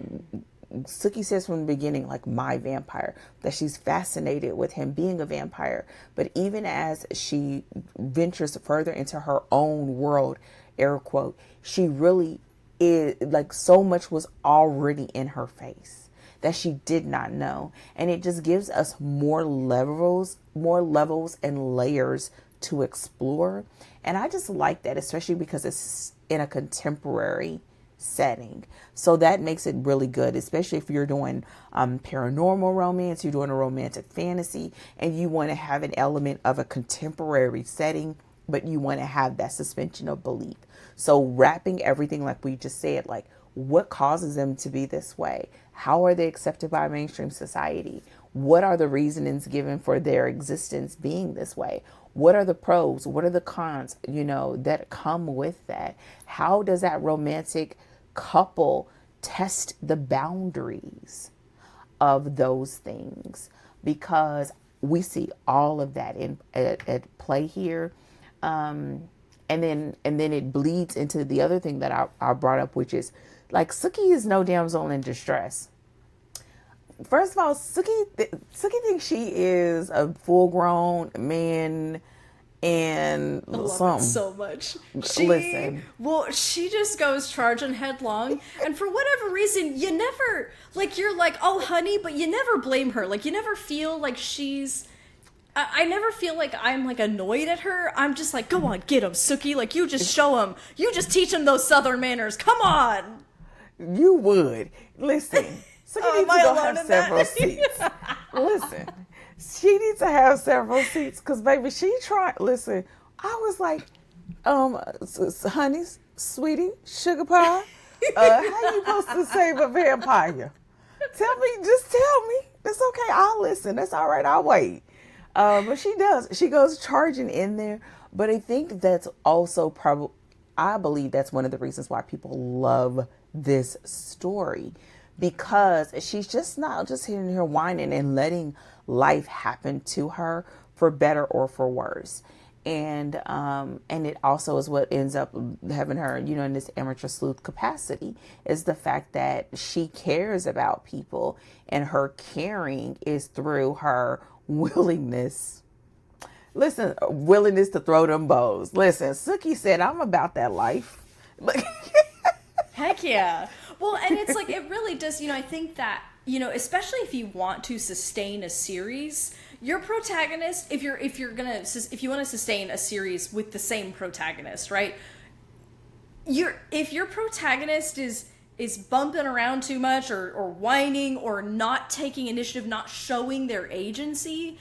Sookie says from the beginning, like, my vampire, that she's fascinated with him being a vampire. But even as she ventures further into her own world, air quote, she really is, like, so much was already in her face that she did not know. And it just gives us more levels and layers to explore. And I just like that, especially because it's in a contemporary setting. So that makes it really good, especially if you're doing paranormal romance, you're doing a romantic fantasy, and you want to have an element of a contemporary setting, but you want to have that suspension of belief. So wrapping everything, like we just said, like, what causes them to be this way? How are they accepted by mainstream society? What are the reasonings given for their existence being this way? What are the pros? What are the cons, that come with that? How does that romantic couple test the boundaries of those things? Because we see all of that at play here. And then it bleeds into the other thing that I brought up, which is, like, Sookie is no damsel in distress. First of all, Sookie thinks she is a full-grown man and I love something. it so much. She just goes charging headlong, and for whatever reason, you never, like, you're like, oh, honey, but you never blame her. Like, you never feel like she's... I never feel like I'm, like, annoyed at her. I'm just like, go on, get him, Sookie. Like, you just show him. You just teach him those Southern manners. Come on. You would. Listen, Sookie needs to go have several seats. Listen, she needs to have several seats because, baby, she tried. Listen, I was like, honey, sweetie, sugar pie, how you supposed to save a vampire? Just tell me. That's okay. I'll listen. That's all right. I'll wait. But she does. She goes charging in there. But I think that's also I believe that's one of the reasons why people love this story, because she's just not just sitting here whining and letting life happen to her, for better or for worse. And it also is what ends up having her, in this amateur sleuth capacity, is the fact that she cares about people, and her caring is through her willingness to throw them bows. Listen, Sookie said, I'm about that life. Heck yeah. Well, and it's like, it really does, I think that, especially if you want to sustain a series, your protagonist, if you want to sustain a series with the same protagonist, right? If your protagonist is bumping around too much, or whining, or not taking initiative, not showing their agency,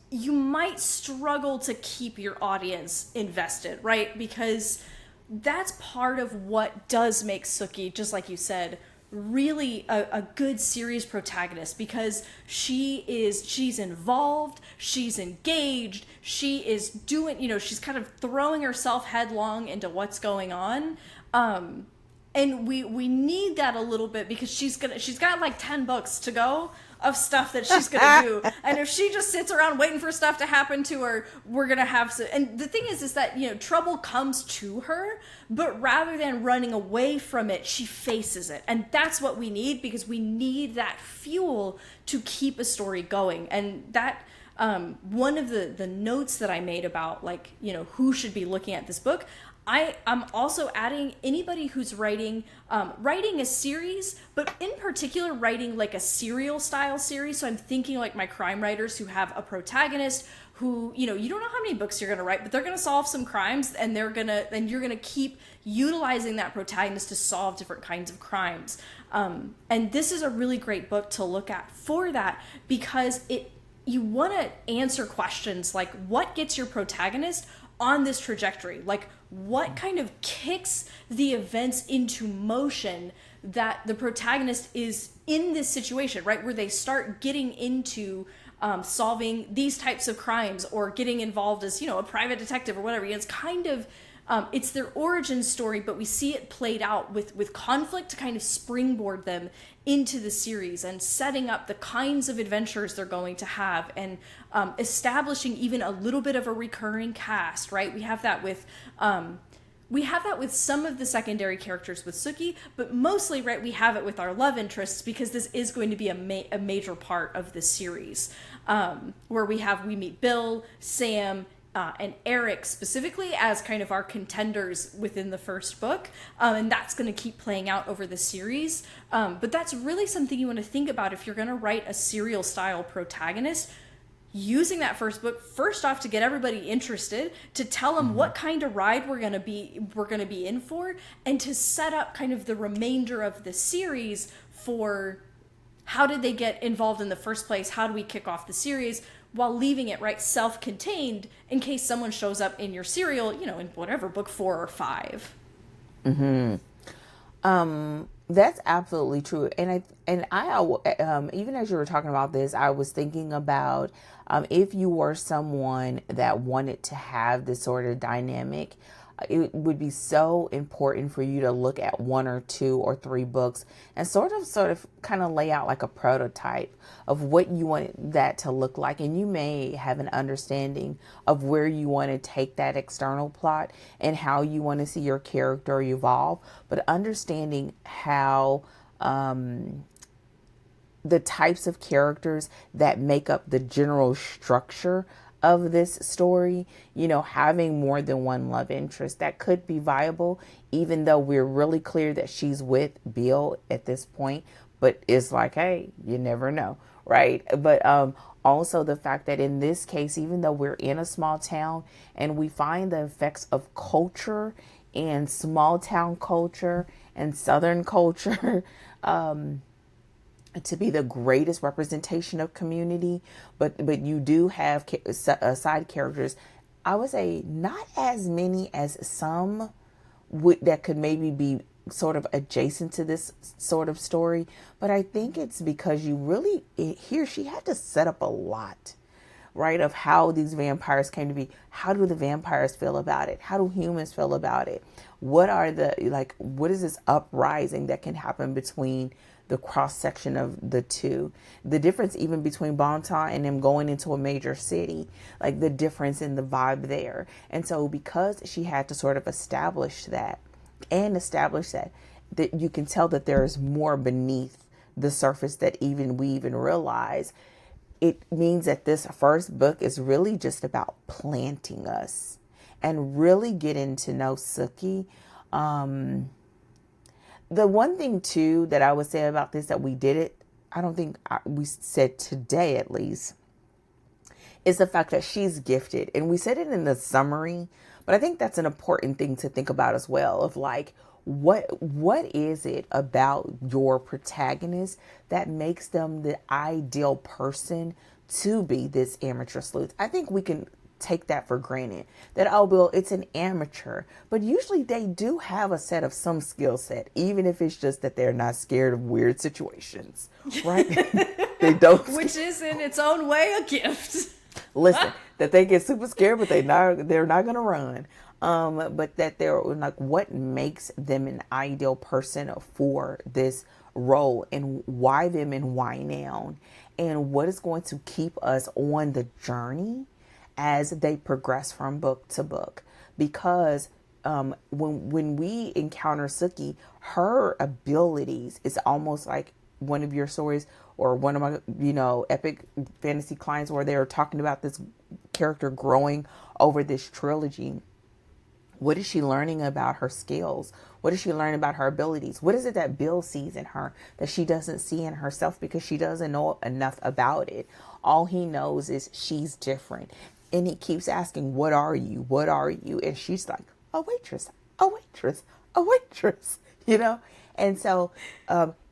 you might struggle to keep your audience invested, right? Because that's part of what does make Sookie, just like you said, really a good series protagonist, because she's involved, she's engaged, she is doing, she's kind of throwing herself headlong into what's going on. And we need that a little bit, because she's got like 10 books to go of stuff that she's gonna do, and if she just sits around waiting for stuff to happen to her, we're gonna have some. And the thing is that trouble comes to her, but rather than running away from it, she faces it, and that's what we need, because we need that fuel to keep a story going. And that one of the notes that I made about, like, who should be looking at this book, I'm also adding anybody who's writing a series, but in particular writing like a serial style series. So I'm thinking like my crime writers who have a protagonist who, you don't know how many books you're going to write, but they're going to solve some crimes, and you're going to keep utilizing that protagonist to solve different kinds of crimes. And this is a really great book to look at for that, because you want to answer questions like, what gets your protagonist on this trajectory? Like, what kind of kicks the events into motion that the protagonist is in this situation, right? Where they start getting into solving these types of crimes, or getting involved as, a private detective or whatever. It's kind of It's their origin story, but we see it played out with conflict to kind of springboard them into the series and setting up the kinds of adventures they're going to have, and establishing even a little bit of a recurring cast, right? We have that with some of the secondary characters with Sookie, but mostly, right, we have it with our love interests, because this is going to be a major part of the series, where we meet Bill, Sam, and Eric specifically as kind of our contenders within the first book, and that's going to keep playing out over the series. But that's really something you want to think about if you're going to write a serial style protagonist, using that first book first off to get everybody interested, to tell them what kind of ride we're going to be in for, and to set up kind of the remainder of the series for how did they get involved in the first place, how do we kick off the series, while leaving it, right, self-contained in case someone shows up in your serial, in whatever, book 4 or 5. That's absolutely true. And I even as you were talking about this, I was thinking about if you were someone that wanted to have this sort of dynamic, it would be so important for you to look at 1 or 2 or 3 books and sort of kind of lay out like a prototype of what you want that to look like. And you may have an understanding of where you want to take that external plot and how you want to see your character evolve, but understanding how the types of characters that make up the general structure of this story, having more than one love interest that could be viable, even though we're really clear that she's with Bill at this point. But it's like, hey, you never know, right? But also the fact that in this case, even though we're in a small town and we find the effects of culture and small town culture and Southern culture, to be the greatest representation of community, but you do have side characters. I would say not as many as some that could maybe be sort of adjacent to this sort of story, but I think it's because she had to set up a lot, right, of how these vampires came to be. How do the vampires feel about it? How do humans feel about it? What is this uprising that can happen between the cross section of the two? The difference even between Banter and them going into a major city, like the difference in the vibe there. And so because she had to sort of establish that, that you can tell that there is more beneath the surface that we even realize, it means that this first book is really just about planting us and really getting to know Sookie. The one thing too that I would say about this that I don't think we said today at least, is the fact that she's gifted. And we said it in the summary, but I think that's an important thing to think about as well, of like, what is it about your protagonist that makes them the ideal person to be this amateur sleuth? I think we can take that for granted, that, oh, well, it's an amateur, but usually they do have a set of some skill set, even if it's just that they're not scared of weird situations, right? They don't, which is in its own way a gift. Listen, that they get super scared, but they're not gonna run. But that they're like, what makes them an ideal person for this role, and why them and why now, and what is going to keep us on the journey as they progress from book to book. Because when we encounter Sookie, her abilities is almost like one of your stories or one of my epic fantasy clients where they're talking about this character growing over this trilogy. What is she learning about her skills? What is she learning about her abilities? What is it that Bill sees in her that she doesn't see in herself because she doesn't know enough about it? All he knows is she's different. And he keeps asking, what are you? What are you? And she's like, a waitress, a waitress, a waitress, And so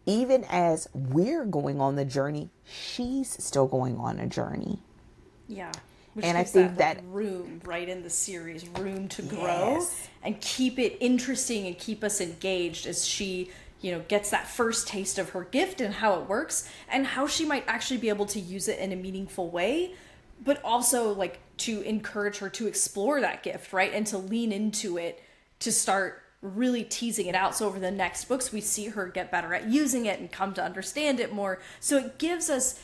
even as we're going on the journey, she's still going on a journey. Yeah. Which and gives I think that room, right, in the series, room to grow and keep it interesting and keep us engaged as she, gets that first taste of her gift and how it works and how she might actually be able to use it in a meaningful way, but also like to encourage her to explore that gift, right, and to lean into it to start really teasing it out. So over the next books, we see her get better at using it and come to understand it more. So it gives us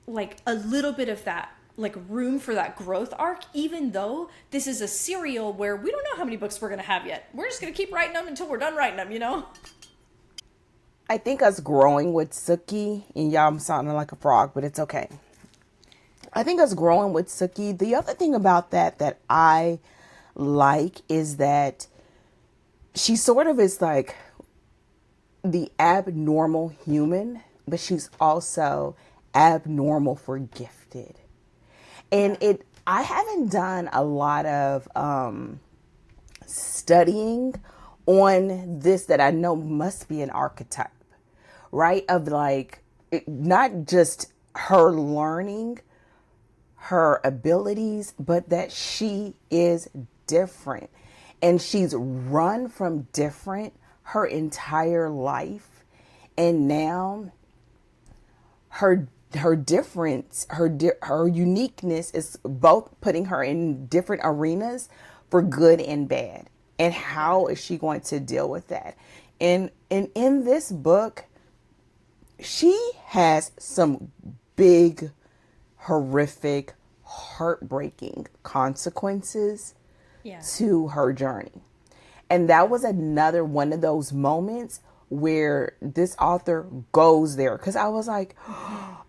like a little bit of that like room for that growth arc, even though this is a serial where we don't know how many books we're going to have yet. We're just going to keep writing them until we're done writing them, you know? I think us growing with Sookie, and y'all, I'm sounding like a frog, but it's okay. I think us growing with Sookie, the other thing about that I like is that she sort of is like the abnormal human, but she's also abnormal for gifted. And I haven't done a lot of studying on this that I know must be an archetype, right? Of like, not just her learning her abilities, but that she is different. And she's run from different her entire life. And now her difference, her uniqueness is both putting her in different arenas for good and bad. And how is she going to deal with that? And in this book, she has some big, horrific, heartbreaking consequences to her journey. And that was another one of those moments where this author goes there. Because I was like,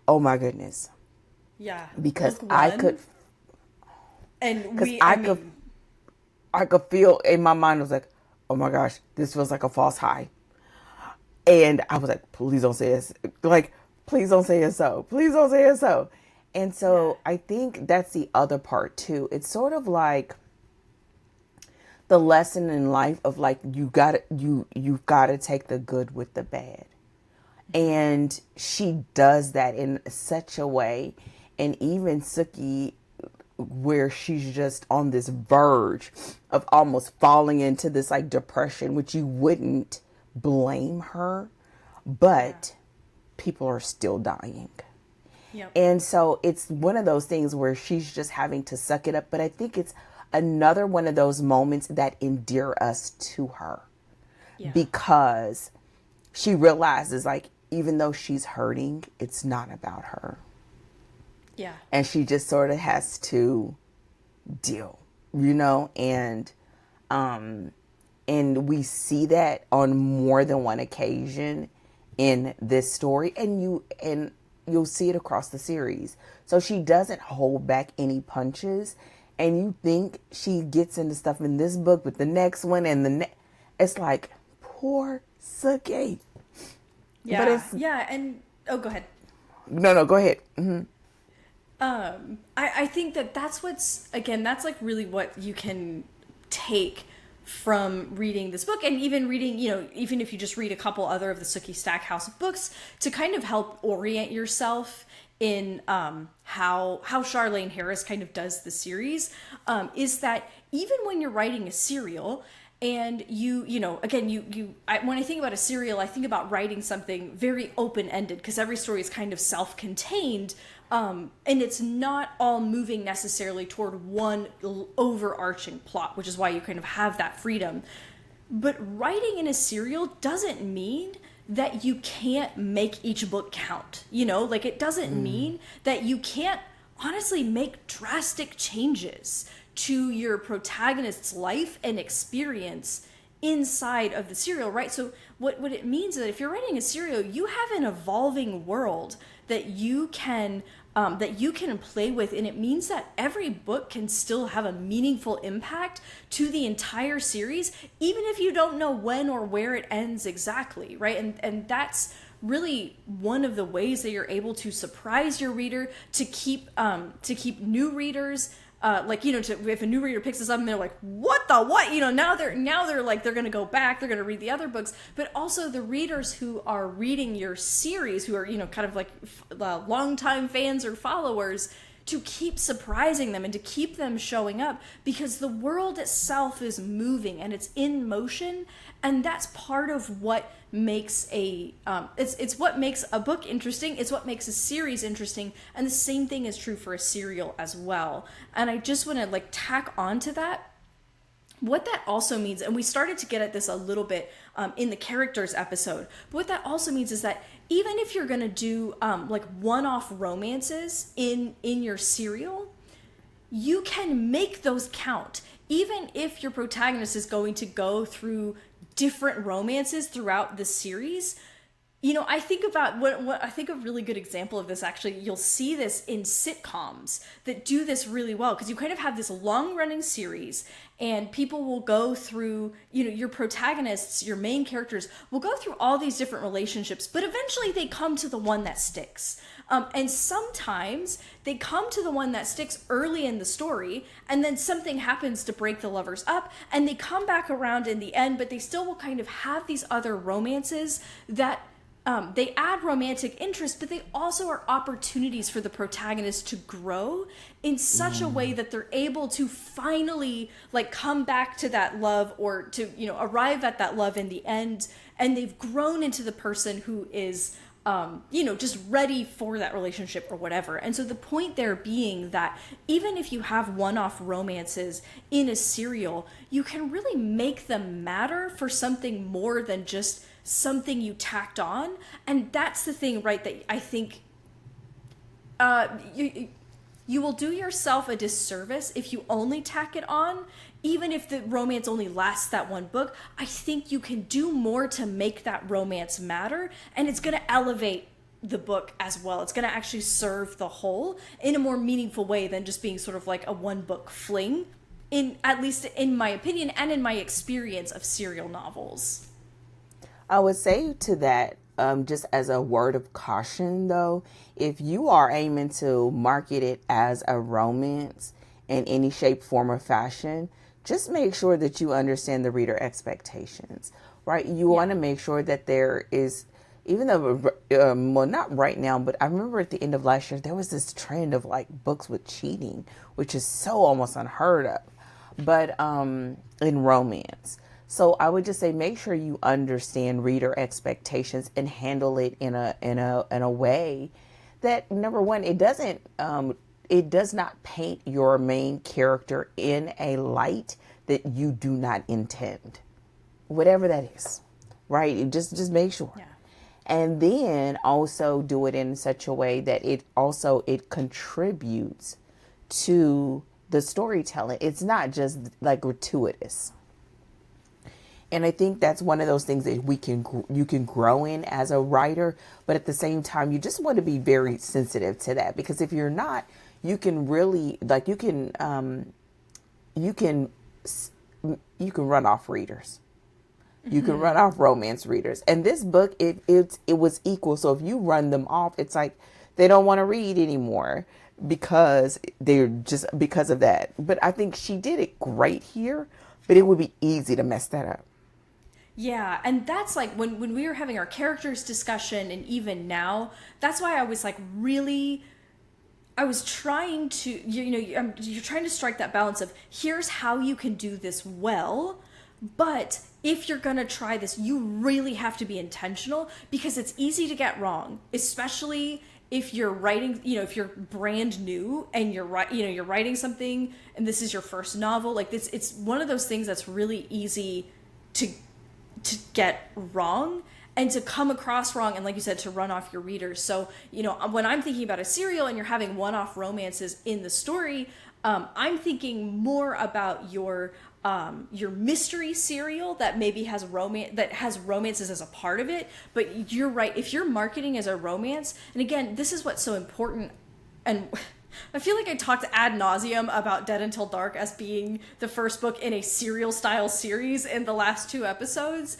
oh my goodness. Yeah. Because I could. And I could feel in my mind, I was like, oh my gosh, this feels like a false high. And I was like, please don't say it. Like, please don't say it so. Please don't say it so. And so I think that's the other part too. It's sort of like the lesson in life of like, you've got to take the good with the bad. And she does that in such a way. And even Sookie, where she's just on this verge of almost falling into this like depression, which you wouldn't blame her, but people are still dying. Yep. And so it's one of those things where she's just having to suck it up. But I think it's another one of those moments that endear us to her, because she realizes like, even though she's hurting, it's not about her. Yeah. And she just sort of has to deal, you know, and we see that on more than one occasion in this story, and you'll see it across the series. So she doesn't hold back any punches, and you think she gets into stuff in this book, but the next one and it's like, poor Sookie. Yeah. But it's, and go ahead. No, go ahead. Mm-hmm. I think that's that's like really what you can take from reading this book, and even reading, even if you just read a couple other of the Sookie Stackhouse books, to kind of help orient yourself in how Charlaine Harris kind of does the series, is that even when you're writing a serial, and when I think about a serial, I think about writing something very open-ended, because every story is kind of self-contained, and it's not all moving necessarily toward one overarching plot, which is why you kind of have that freedom. But writing in a serial doesn't mean that you can't make each book count. It doesn't mean that you can't honestly make drastic changes to your protagonist's life and experience inside of the serial, right? So what it means is that if you're writing a serial, you have an evolving world that you can play with, and it means that every book can still have a meaningful impact to the entire series, even if you don't know when or where it ends exactly, right? And that's really one of the ways that you're able to surprise your reader, to keep new readers. If a new reader picks this up and they're like, what? Now they're like, they're going to go back, they're going to read the other books, but also the readers who are reading your series, who are, kind of like longtime fans or followers, to keep surprising them and to keep them showing up, because the world itself is moving and it's in motion. And that's part of what makes it's what makes a book interesting. It's what makes a series interesting. And the same thing is true for a serial as well. And I just want to tack onto that what that also means, and we started to get at this a little bit in the characters episode, but what that also means is that even if you're going to do like one-off romances in your serial, you can make those count. Even if your protagonist is going to go through different romances throughout the series, you know, I think about what I think a really good example of this, actually, you'll see this in sitcoms that do this really well, because you kind of have this long running series and people will go through, you know, your protagonists, your main characters will go through all these different relationships, but eventually they come to the one that sticks. And sometimes they come to the one that sticks early in the story, and then something happens to break the lovers up, and they come back around in the end, but they still will kind of have these other romances that they add romantic interest, but they also are opportunities for the protagonist to grow in such a way that they're able to finally like come back to that love, or to, you know, arrive at that love in the end, and they've grown into the person who is you know, just ready for that relationship or whatever. And so the point there being that even if you have one-off romances in a serial, you can really make them matter for something more than just something you tacked on. And that's the thing, right, that I think you will do yourself a disservice if you only tack it on. Even if the romance only lasts that one book, I think you can do more to make that romance matter, and it's going to elevate the book as well. It's going to actually serve the whole in a more meaningful way than just being sort of like a one book fling, in at least in my opinion and in my experience of serial novels. I would say to that, just as a word of caution though, if you are aiming to market it as a romance in any shape, form, or fashion, just make sure that you understand the reader expectations, right? You want to make sure that there is, even though, well, not right now, but I remember at the end of last year, there was this trend of like books with cheating, which is so almost unheard of, but in romance. So I would just say, make sure you understand reader expectations and handle it in a way that, number one, it does not paint your main character in a light that you do not intend, whatever that is, right? Just make sure. Yeah. And then also do it in such a way that it contributes to the storytelling. It's not just like gratuitous. And I think that's one of those things that you can grow in as a writer, but at the same time, you just want to be very sensitive to that, because if you're not, you can really you can run off readers. You can run off romance readers. And this book, it was equal. So if you run them off, it's like they don't want to read anymore because of that. But I think she did it great here, but it would be easy to mess that up. Yeah, and that's like when we were having our characters discussion, and even now, that's why I was like I was trying to, you're trying to strike that balance of here's how you can do this well, but if you're going to try this, you really have to be intentional, because it's easy to get wrong, especially if you're writing, if you're brand new and you're writing something and this is your first novel, like this, it's one of those things that's really easy to get wrong and to come across wrong, and like you said, to run off your readers. So, when I'm thinking about a serial and you're having one-off romances in the story, I'm thinking more about your mystery serial that maybe has romances as a part of it. But you're right, if you're marketing as a romance, and again, this is what's so important, and I feel like I talked ad nauseum about Dead Until Dark as being the first book in a serial style series in the last 2 episodes.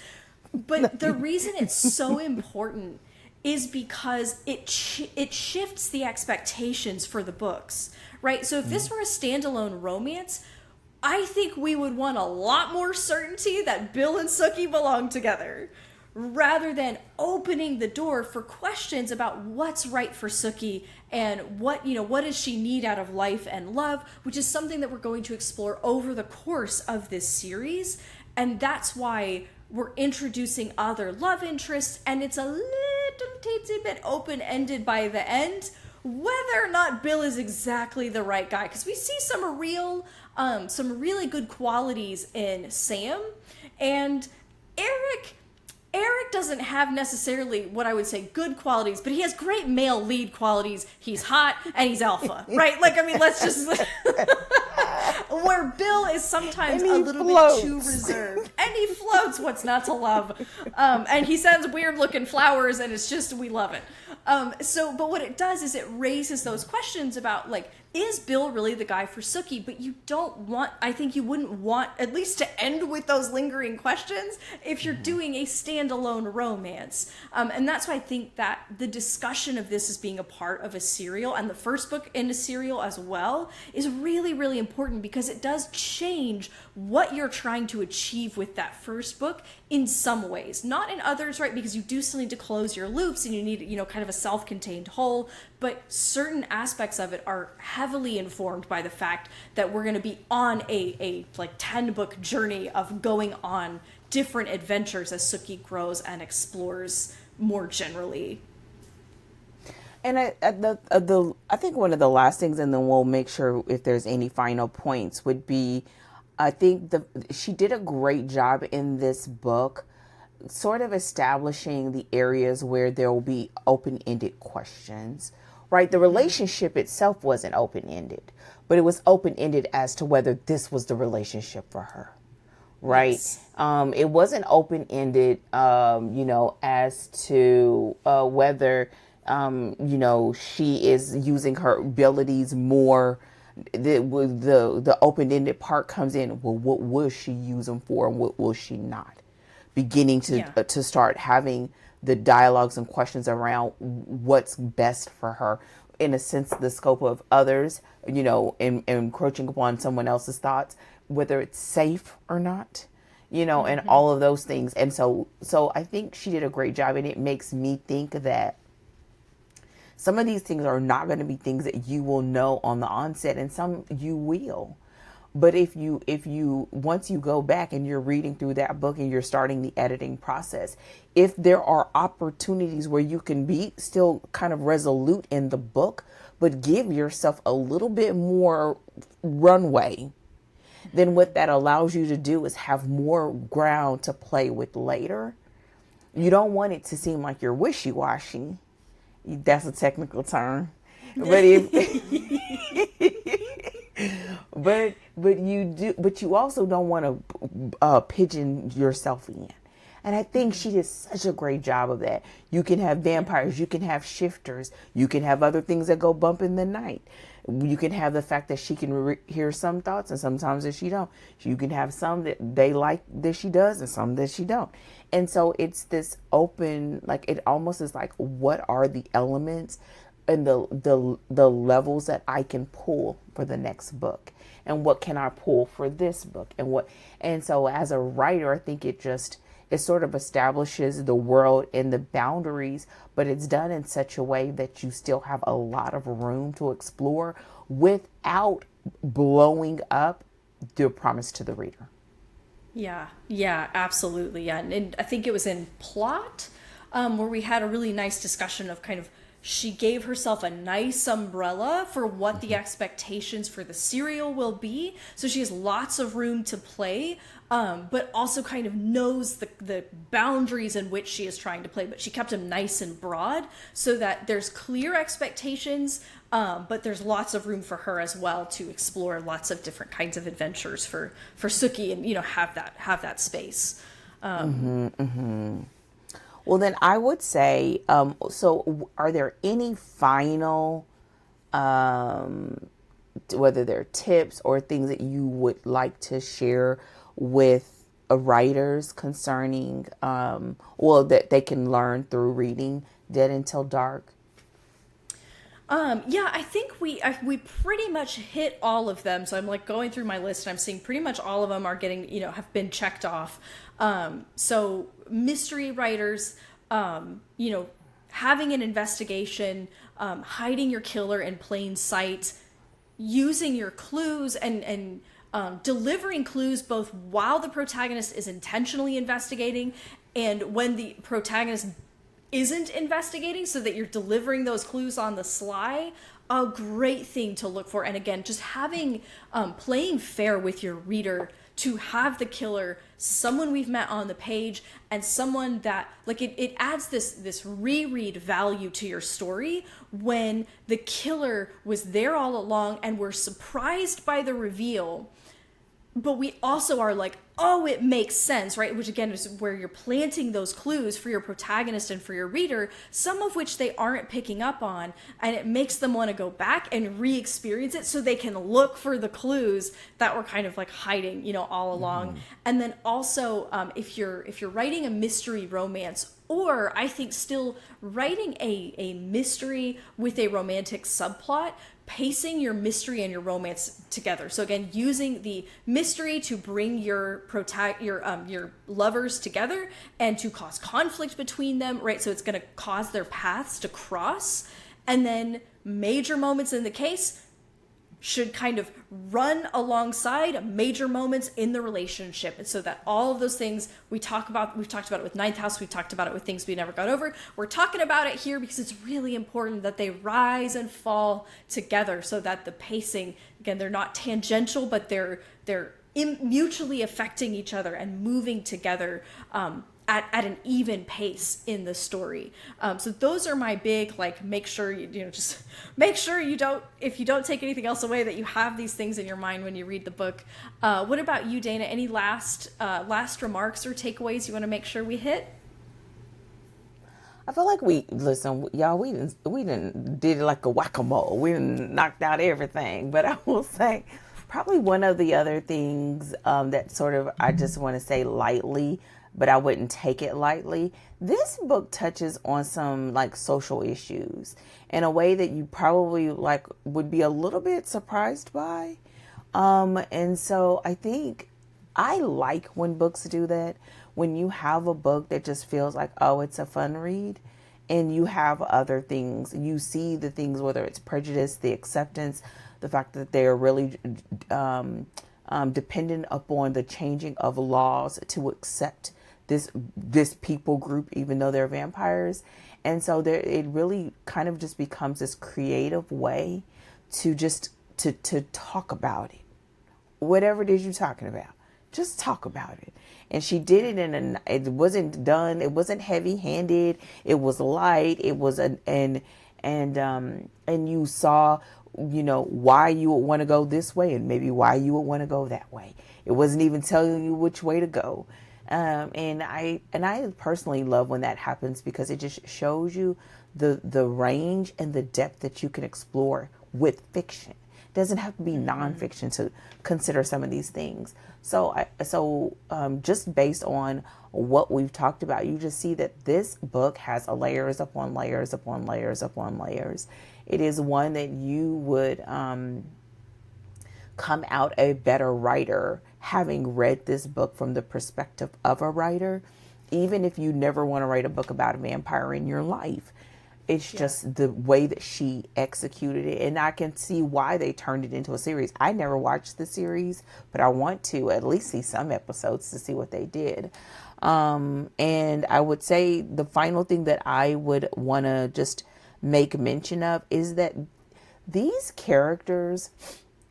But the reason it's so important is because it shifts the expectations for the books, right? So if this were a standalone romance, I think we would want a lot more certainty that Bill and Sookie belong together, rather than opening the door for questions about what's right for Sookie and what does she need out of life and love, which is something that we're going to explore over the course of this series. And that's why we're introducing other love interests, and it's a little teensy bit open-ended by the end, whether or not Bill is exactly the right guy, because we see some really good qualities in Sam, and Eric doesn't have necessarily what I would say good qualities, but he has great male lead qualities. He's hot and he's alpha, right? Like, I mean, let's just... Where Bill is sometimes a little bit too reserved. And he floats, what's not to love? And he sends weird looking flowers, and it's just, we love it. But what it does is it raises those questions about, like, is Bill really the guy for Sookie? But you don't want, I think you wouldn't want, at least to end with those lingering questions if you're doing a standalone romance. And that's why I think that the discussion of this as being a part of a serial, and the first book in a serial as well, is really, really important, because it does change what you're trying to achieve with that first book in some ways. Not in others, right? Because you do still need to close your loops, and you need, kind of a self-contained whole, but certain aspects of it are heavily informed by the fact that we're going to be on a 10-book journey of going on different adventures as Sookie grows and explores more generally. And I think one of the last things, and then we'll make sure if there's any final points, would be, I think she did a great job in this book sort of establishing the areas where there will be open-ended questions, right? The relationship itself wasn't open-ended, but it was open-ended as to whether this was the relationship for her, right? Yes. It wasn't open-ended, as to whether, she is using her abilities more. The open-ended part comes in. Well, what will she use them for, and what will she not? Beginning to start having the dialogues and questions around what's best for her, in a sense, the scope of others, encroaching upon someone else's thoughts, whether it's safe or not, and all of those things. And so I think she did a great job, and it makes me think that some of these things are not going to be things that you will know on the onset, and some you will. But if you once you go back and you're reading through that book and you're starting the editing process, if there are opportunities where you can be still kind of resolute in the book, but give yourself a little bit more runway, then what that allows you to do is have more ground to play with later. You don't want it to seem like you're wishy-washy. That's a technical term. But but you also don't want to pigeon yourself in. And I think she did such a great job of that. You can have vampires, you can have shifters, you can have other things that go bump in the night. You can have the fact that she can hear some thoughts, and sometimes that she don't. You can have some that they like that she does, and some that she don't. And so it's this open, like, it almost is like, what are the elements and the levels that I can pull for the next book, and what can I pull for this book, and so as a writer, I think it sort of establishes the world and the boundaries, but it's done in such a way that you still have a lot of room to explore without blowing up the promise to the reader. Yeah, absolutely. Yeah. And I think it was in Plot where we had a really nice discussion of kind of, she gave herself a nice umbrella for what the expectations for the serial will be. So she has lots of room to play, but also kind of knows the boundaries in which she is trying to play. But she kept them nice and broad so that there's clear expectations, but there's lots of room for her as well to explore lots of different kinds of adventures for Sookie, and, have that space. Well, then I would say, so are there any final, whether they're tips or things that you would like to share with writers concerning, that they can learn through reading Dead Until Dark? I think we pretty much hit all of them. So I'm like going through my list, and I'm seeing pretty much all of them are getting, have been checked off. So mystery writers, having an investigation, hiding your killer in plain sight, using your clues and delivering clues both while the protagonist is intentionally investigating and when the protagonist isn't investigating, so that you're delivering those clues on the sly. A great thing to look for. And again, just having playing fair with your reader, to have the killer someone we've met on the page, and someone that, like, it adds this reread value to your story when the killer was there all along and we're surprised by the reveal, but we also are like, oh, it makes sense, right? Which again is where you're planting those clues for your protagonist and for your reader, some of which they aren't picking up on, and it makes them want to go back and re-experience it so they can look for the clues that were kind of like hiding, you know, all along. And then also, if you're writing a mystery romance, or I think still writing a mystery with a romantic subplot, pacing your mystery and your romance together. So again, using the mystery to bring your lovers together and to cause conflict between them, right? So it's going to cause their paths to cross, and then major moments in the case should kind of run alongside major moments in the relationship. And so that all of those things we've talked about it with Ninth House, we've talked about it with Things We Never Got Over. We're talking about it here because it's really important that they rise and fall together, so that the pacing, again, they're not tangential, but they're mutually affecting each other and moving together at an even pace in the story. So those are my big, like, make sure just make sure if you don't take anything else away, that you have these things in your mind when you read the book. What about you, Dana? Any last remarks or takeaways you want to make sure we hit? I feel like we didn't did it like a whack-a-mole. We didn't knocked out everything. But I will say, probably one of the other things that sort of, I just want to say lightly, but I wouldn't take it lightly. This book touches on some like social issues in a way that you probably like would be a little bit surprised by. And so I think I like when books do that. When you have a book that just feels like, oh, it's a fun read, and you have other things, you see the things, whether it's prejudice, the acceptance, the fact that they're really dependent upon the changing of laws to accept this people group, even though they're vampires. And so it really kind of just becomes this creative way to just to talk about it. Whatever it is you're talking about, just talk about it. And she did it it wasn't done, it wasn't heavy handed, it was light, it was and you saw, why you would want to go this way and maybe why you would want to go that way. It wasn't even telling you which way to go. And I personally love when that happens, because it just shows you the range and the depth that you can explore with fiction. It doesn't have to be nonfiction to consider some of these things. So just based on what we've talked about, you just see that this book has layers upon layers upon layers upon layers. It is one that you would come out a better writer having read this book from the perspective of a writer, even if you never want to write a book about a vampire in your life. It's just the way that she executed it. And I can see why they turned it into a series. I never watched the series, but I want to at least see some episodes to see what they did. And I would say the final thing that I would want to just make mention of is that these characters,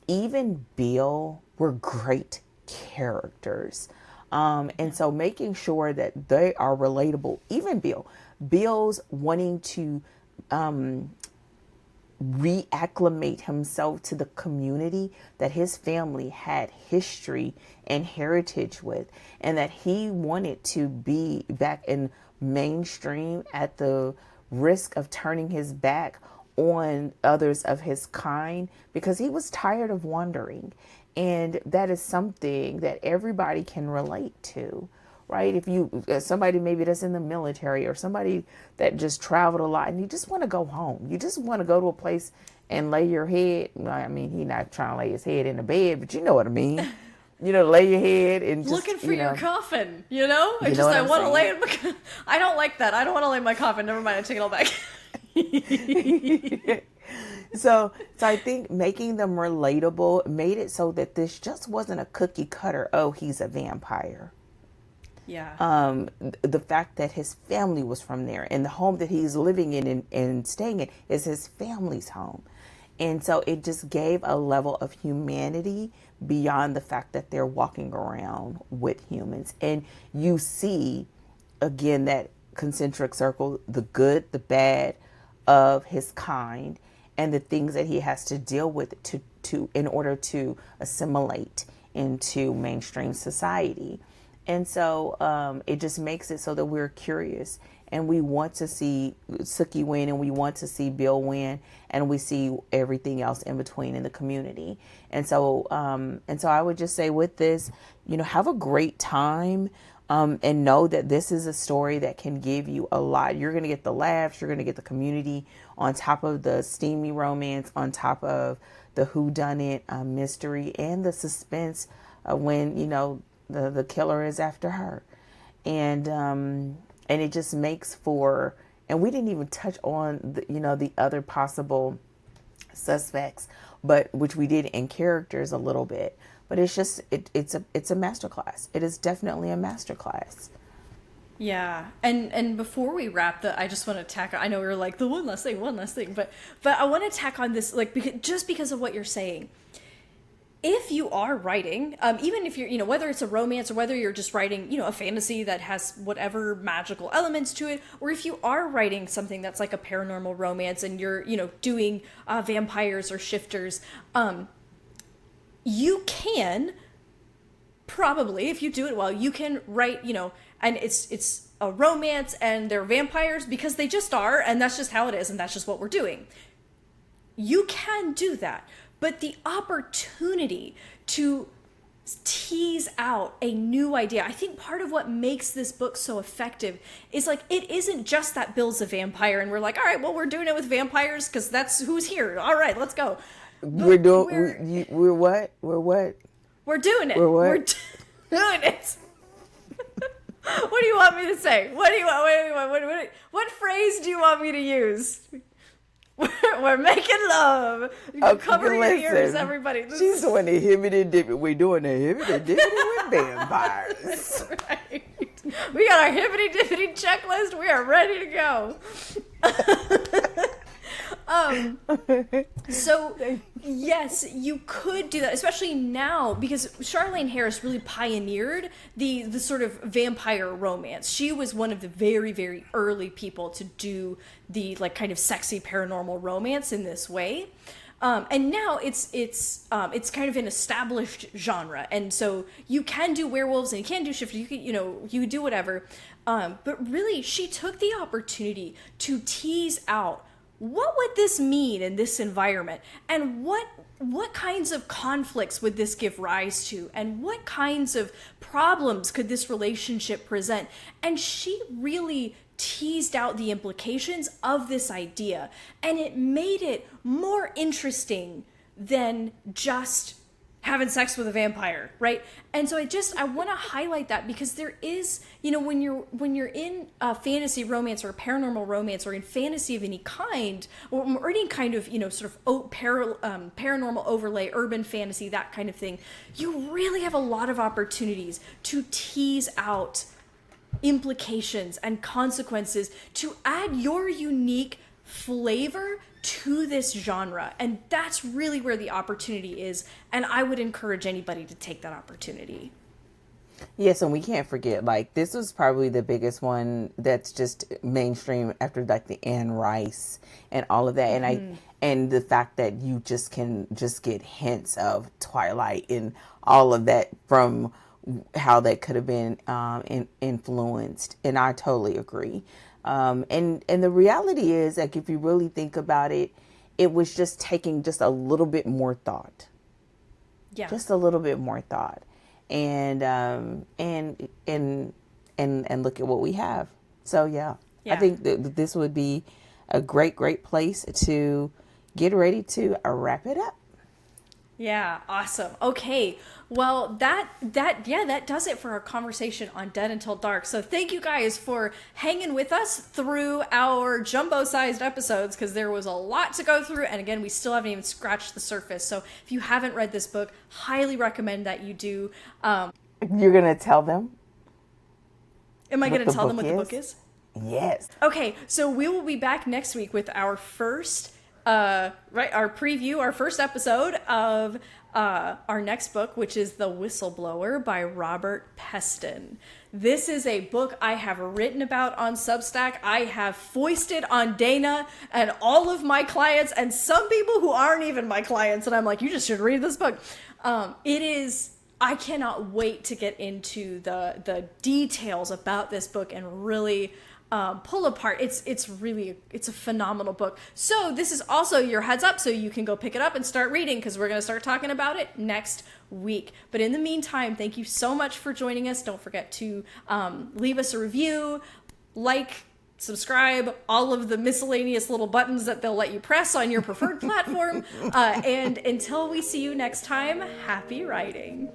even Bill, were great characters. And so making sure that they are relatable, even Bill's wanting to reacclimate himself to the community that his family had history and heritage with, and that he wanted to be back in mainstream at the risk of turning his back on others of his kind, because he was tired of wandering. And that is something that everybody can relate to, right? If you, somebody maybe that's in the military, or somebody that just traveled a lot and you just want to go home. You just want to go to a place and lay your head. I mean, he's not trying to lay his head in the bed, but you know what I mean. Lay your head and just, looking for your coffin, I want to lay in my, I don't like that. I don't want to lay in my coffin. Never mind. I take it all back. So I think making them relatable made it so that this just wasn't a cookie cutter, oh, he's a vampire. Yeah. The fact that his family was from there, and the home that he's living in and staying in is his family's home. And so it just gave a level of humanity beyond the fact that they're walking around with humans. And you see, again, that concentric circle, the good, the bad of his kind, and the things that he has to deal with to in order to assimilate into mainstream society. And so it just makes it so that we're curious and we want to see Sookie win and we want to see Bill win and we see everything else in between in the community. And so I would just say with this, have a great time. And know that this is a story that can give you a lot. You're going to get the laughs, you're going to get the community on top of the steamy romance, on top of the whodunit mystery and the suspense when, the killer is after her. And it just makes for, and we didn't even touch on the other possible suspects, but which we did in characters a little bit. But it's just it's a masterclass. It is definitely a masterclass. Yeah, and before we wrap, I just want to tack. I know we were like the one last thing, but I want to tack on this, like, just because of what you're saying. If you are writing, even if you're, whether it's a romance or whether you're just writing, a fantasy that has whatever magical elements to it, or if you are writing something that's like a paranormal romance and you're, doing vampires or shifters, you can probably, if you do it well, you can write, and it's a romance and they're vampires because they just are, and that's just how it is, and that's just what we're doing. You can do that, but the opportunity to tease out a new idea, I think part of what makes this book so effective is, like, it isn't just that Bill's a vampire and we're like, all right, well, we're doing it with vampires because that's who's here. All right, let's go. We're doing. We're what? We're what? We're doing it. We're what? We're doing it. What do you want me to say? What do you want? What phrase do you want me to use? We're making love. Cover your ears, everybody. She's doing a hibbity dippity. We're doing a hibbity dippity with vampires. Right. We got our hibbity dippity checklist. We are ready to go. So yes, you could do that, especially now, because Charlaine Harris really pioneered the sort of vampire romance. She was one of the very, very early people to do the, like, kind of sexy paranormal romance in this way. And now it's kind of an established genre, and so you can do werewolves and you can do shifters. You can, you do whatever. But really, she took the opportunity to tease out, what would this mean in this environment? And what kinds of conflicts would this give rise to? And what kinds of problems could this relationship present? And she really teased out the implications of this idea. And it made it more interesting than just having sex with a vampire, right? And so I want to highlight that, because there is, when you're in a fantasy romance or a paranormal romance or in fantasy of any kind, or any kind of, sort of paranormal overlay, urban fantasy, that kind of thing, you really have a lot of opportunities to tease out implications and consequences, to add your unique flavor to this genre. And that's really where the opportunity is, and I would encourage anybody to take that opportunity. Yes, and we can't forget, like, this was probably the biggest one that's just mainstream after, like, the Anne Rice and all of that. And and the fact that you can get hints of Twilight and all of that from how that could have been influenced. And I totally agree. And the reality is, like, if you really think about it, it was just taking just a little bit more thought. Yeah. Just a little bit more thought. And look at what we have. So yeah. I think that this would be a great place to get ready to wrap it up. Yeah, awesome. Okay, well, that does it for our conversation on Dead Until Dark. So thank you guys for hanging with us through our jumbo-sized episodes, because there was a lot to go through, and again, we still haven't even scratched the surface. So if you haven't read this book, highly recommend that you do. You're gonna tell them? Am I what going to the tell them book what the book is? Yes. Okay, so we will be back next week with our first, our preview, our first episode of our next book, which is The Whistleblower by Robert Peston. This is a book I have written about on Substack. I have foisted on Dana and all of my clients and some people who aren't even my clients. And I'm like, you just should read this book. I cannot wait to get into the details about this book and really pull apart. It's a phenomenal book. So this is also your heads up so you can go pick it up and start reading, because we're going to start talking about it next week. But in the meantime, thank you so much for joining us. Don't forget to leave us a review, like, subscribe, all of the miscellaneous little buttons that they'll let you press on your preferred platform. And until we see you next time, happy writing.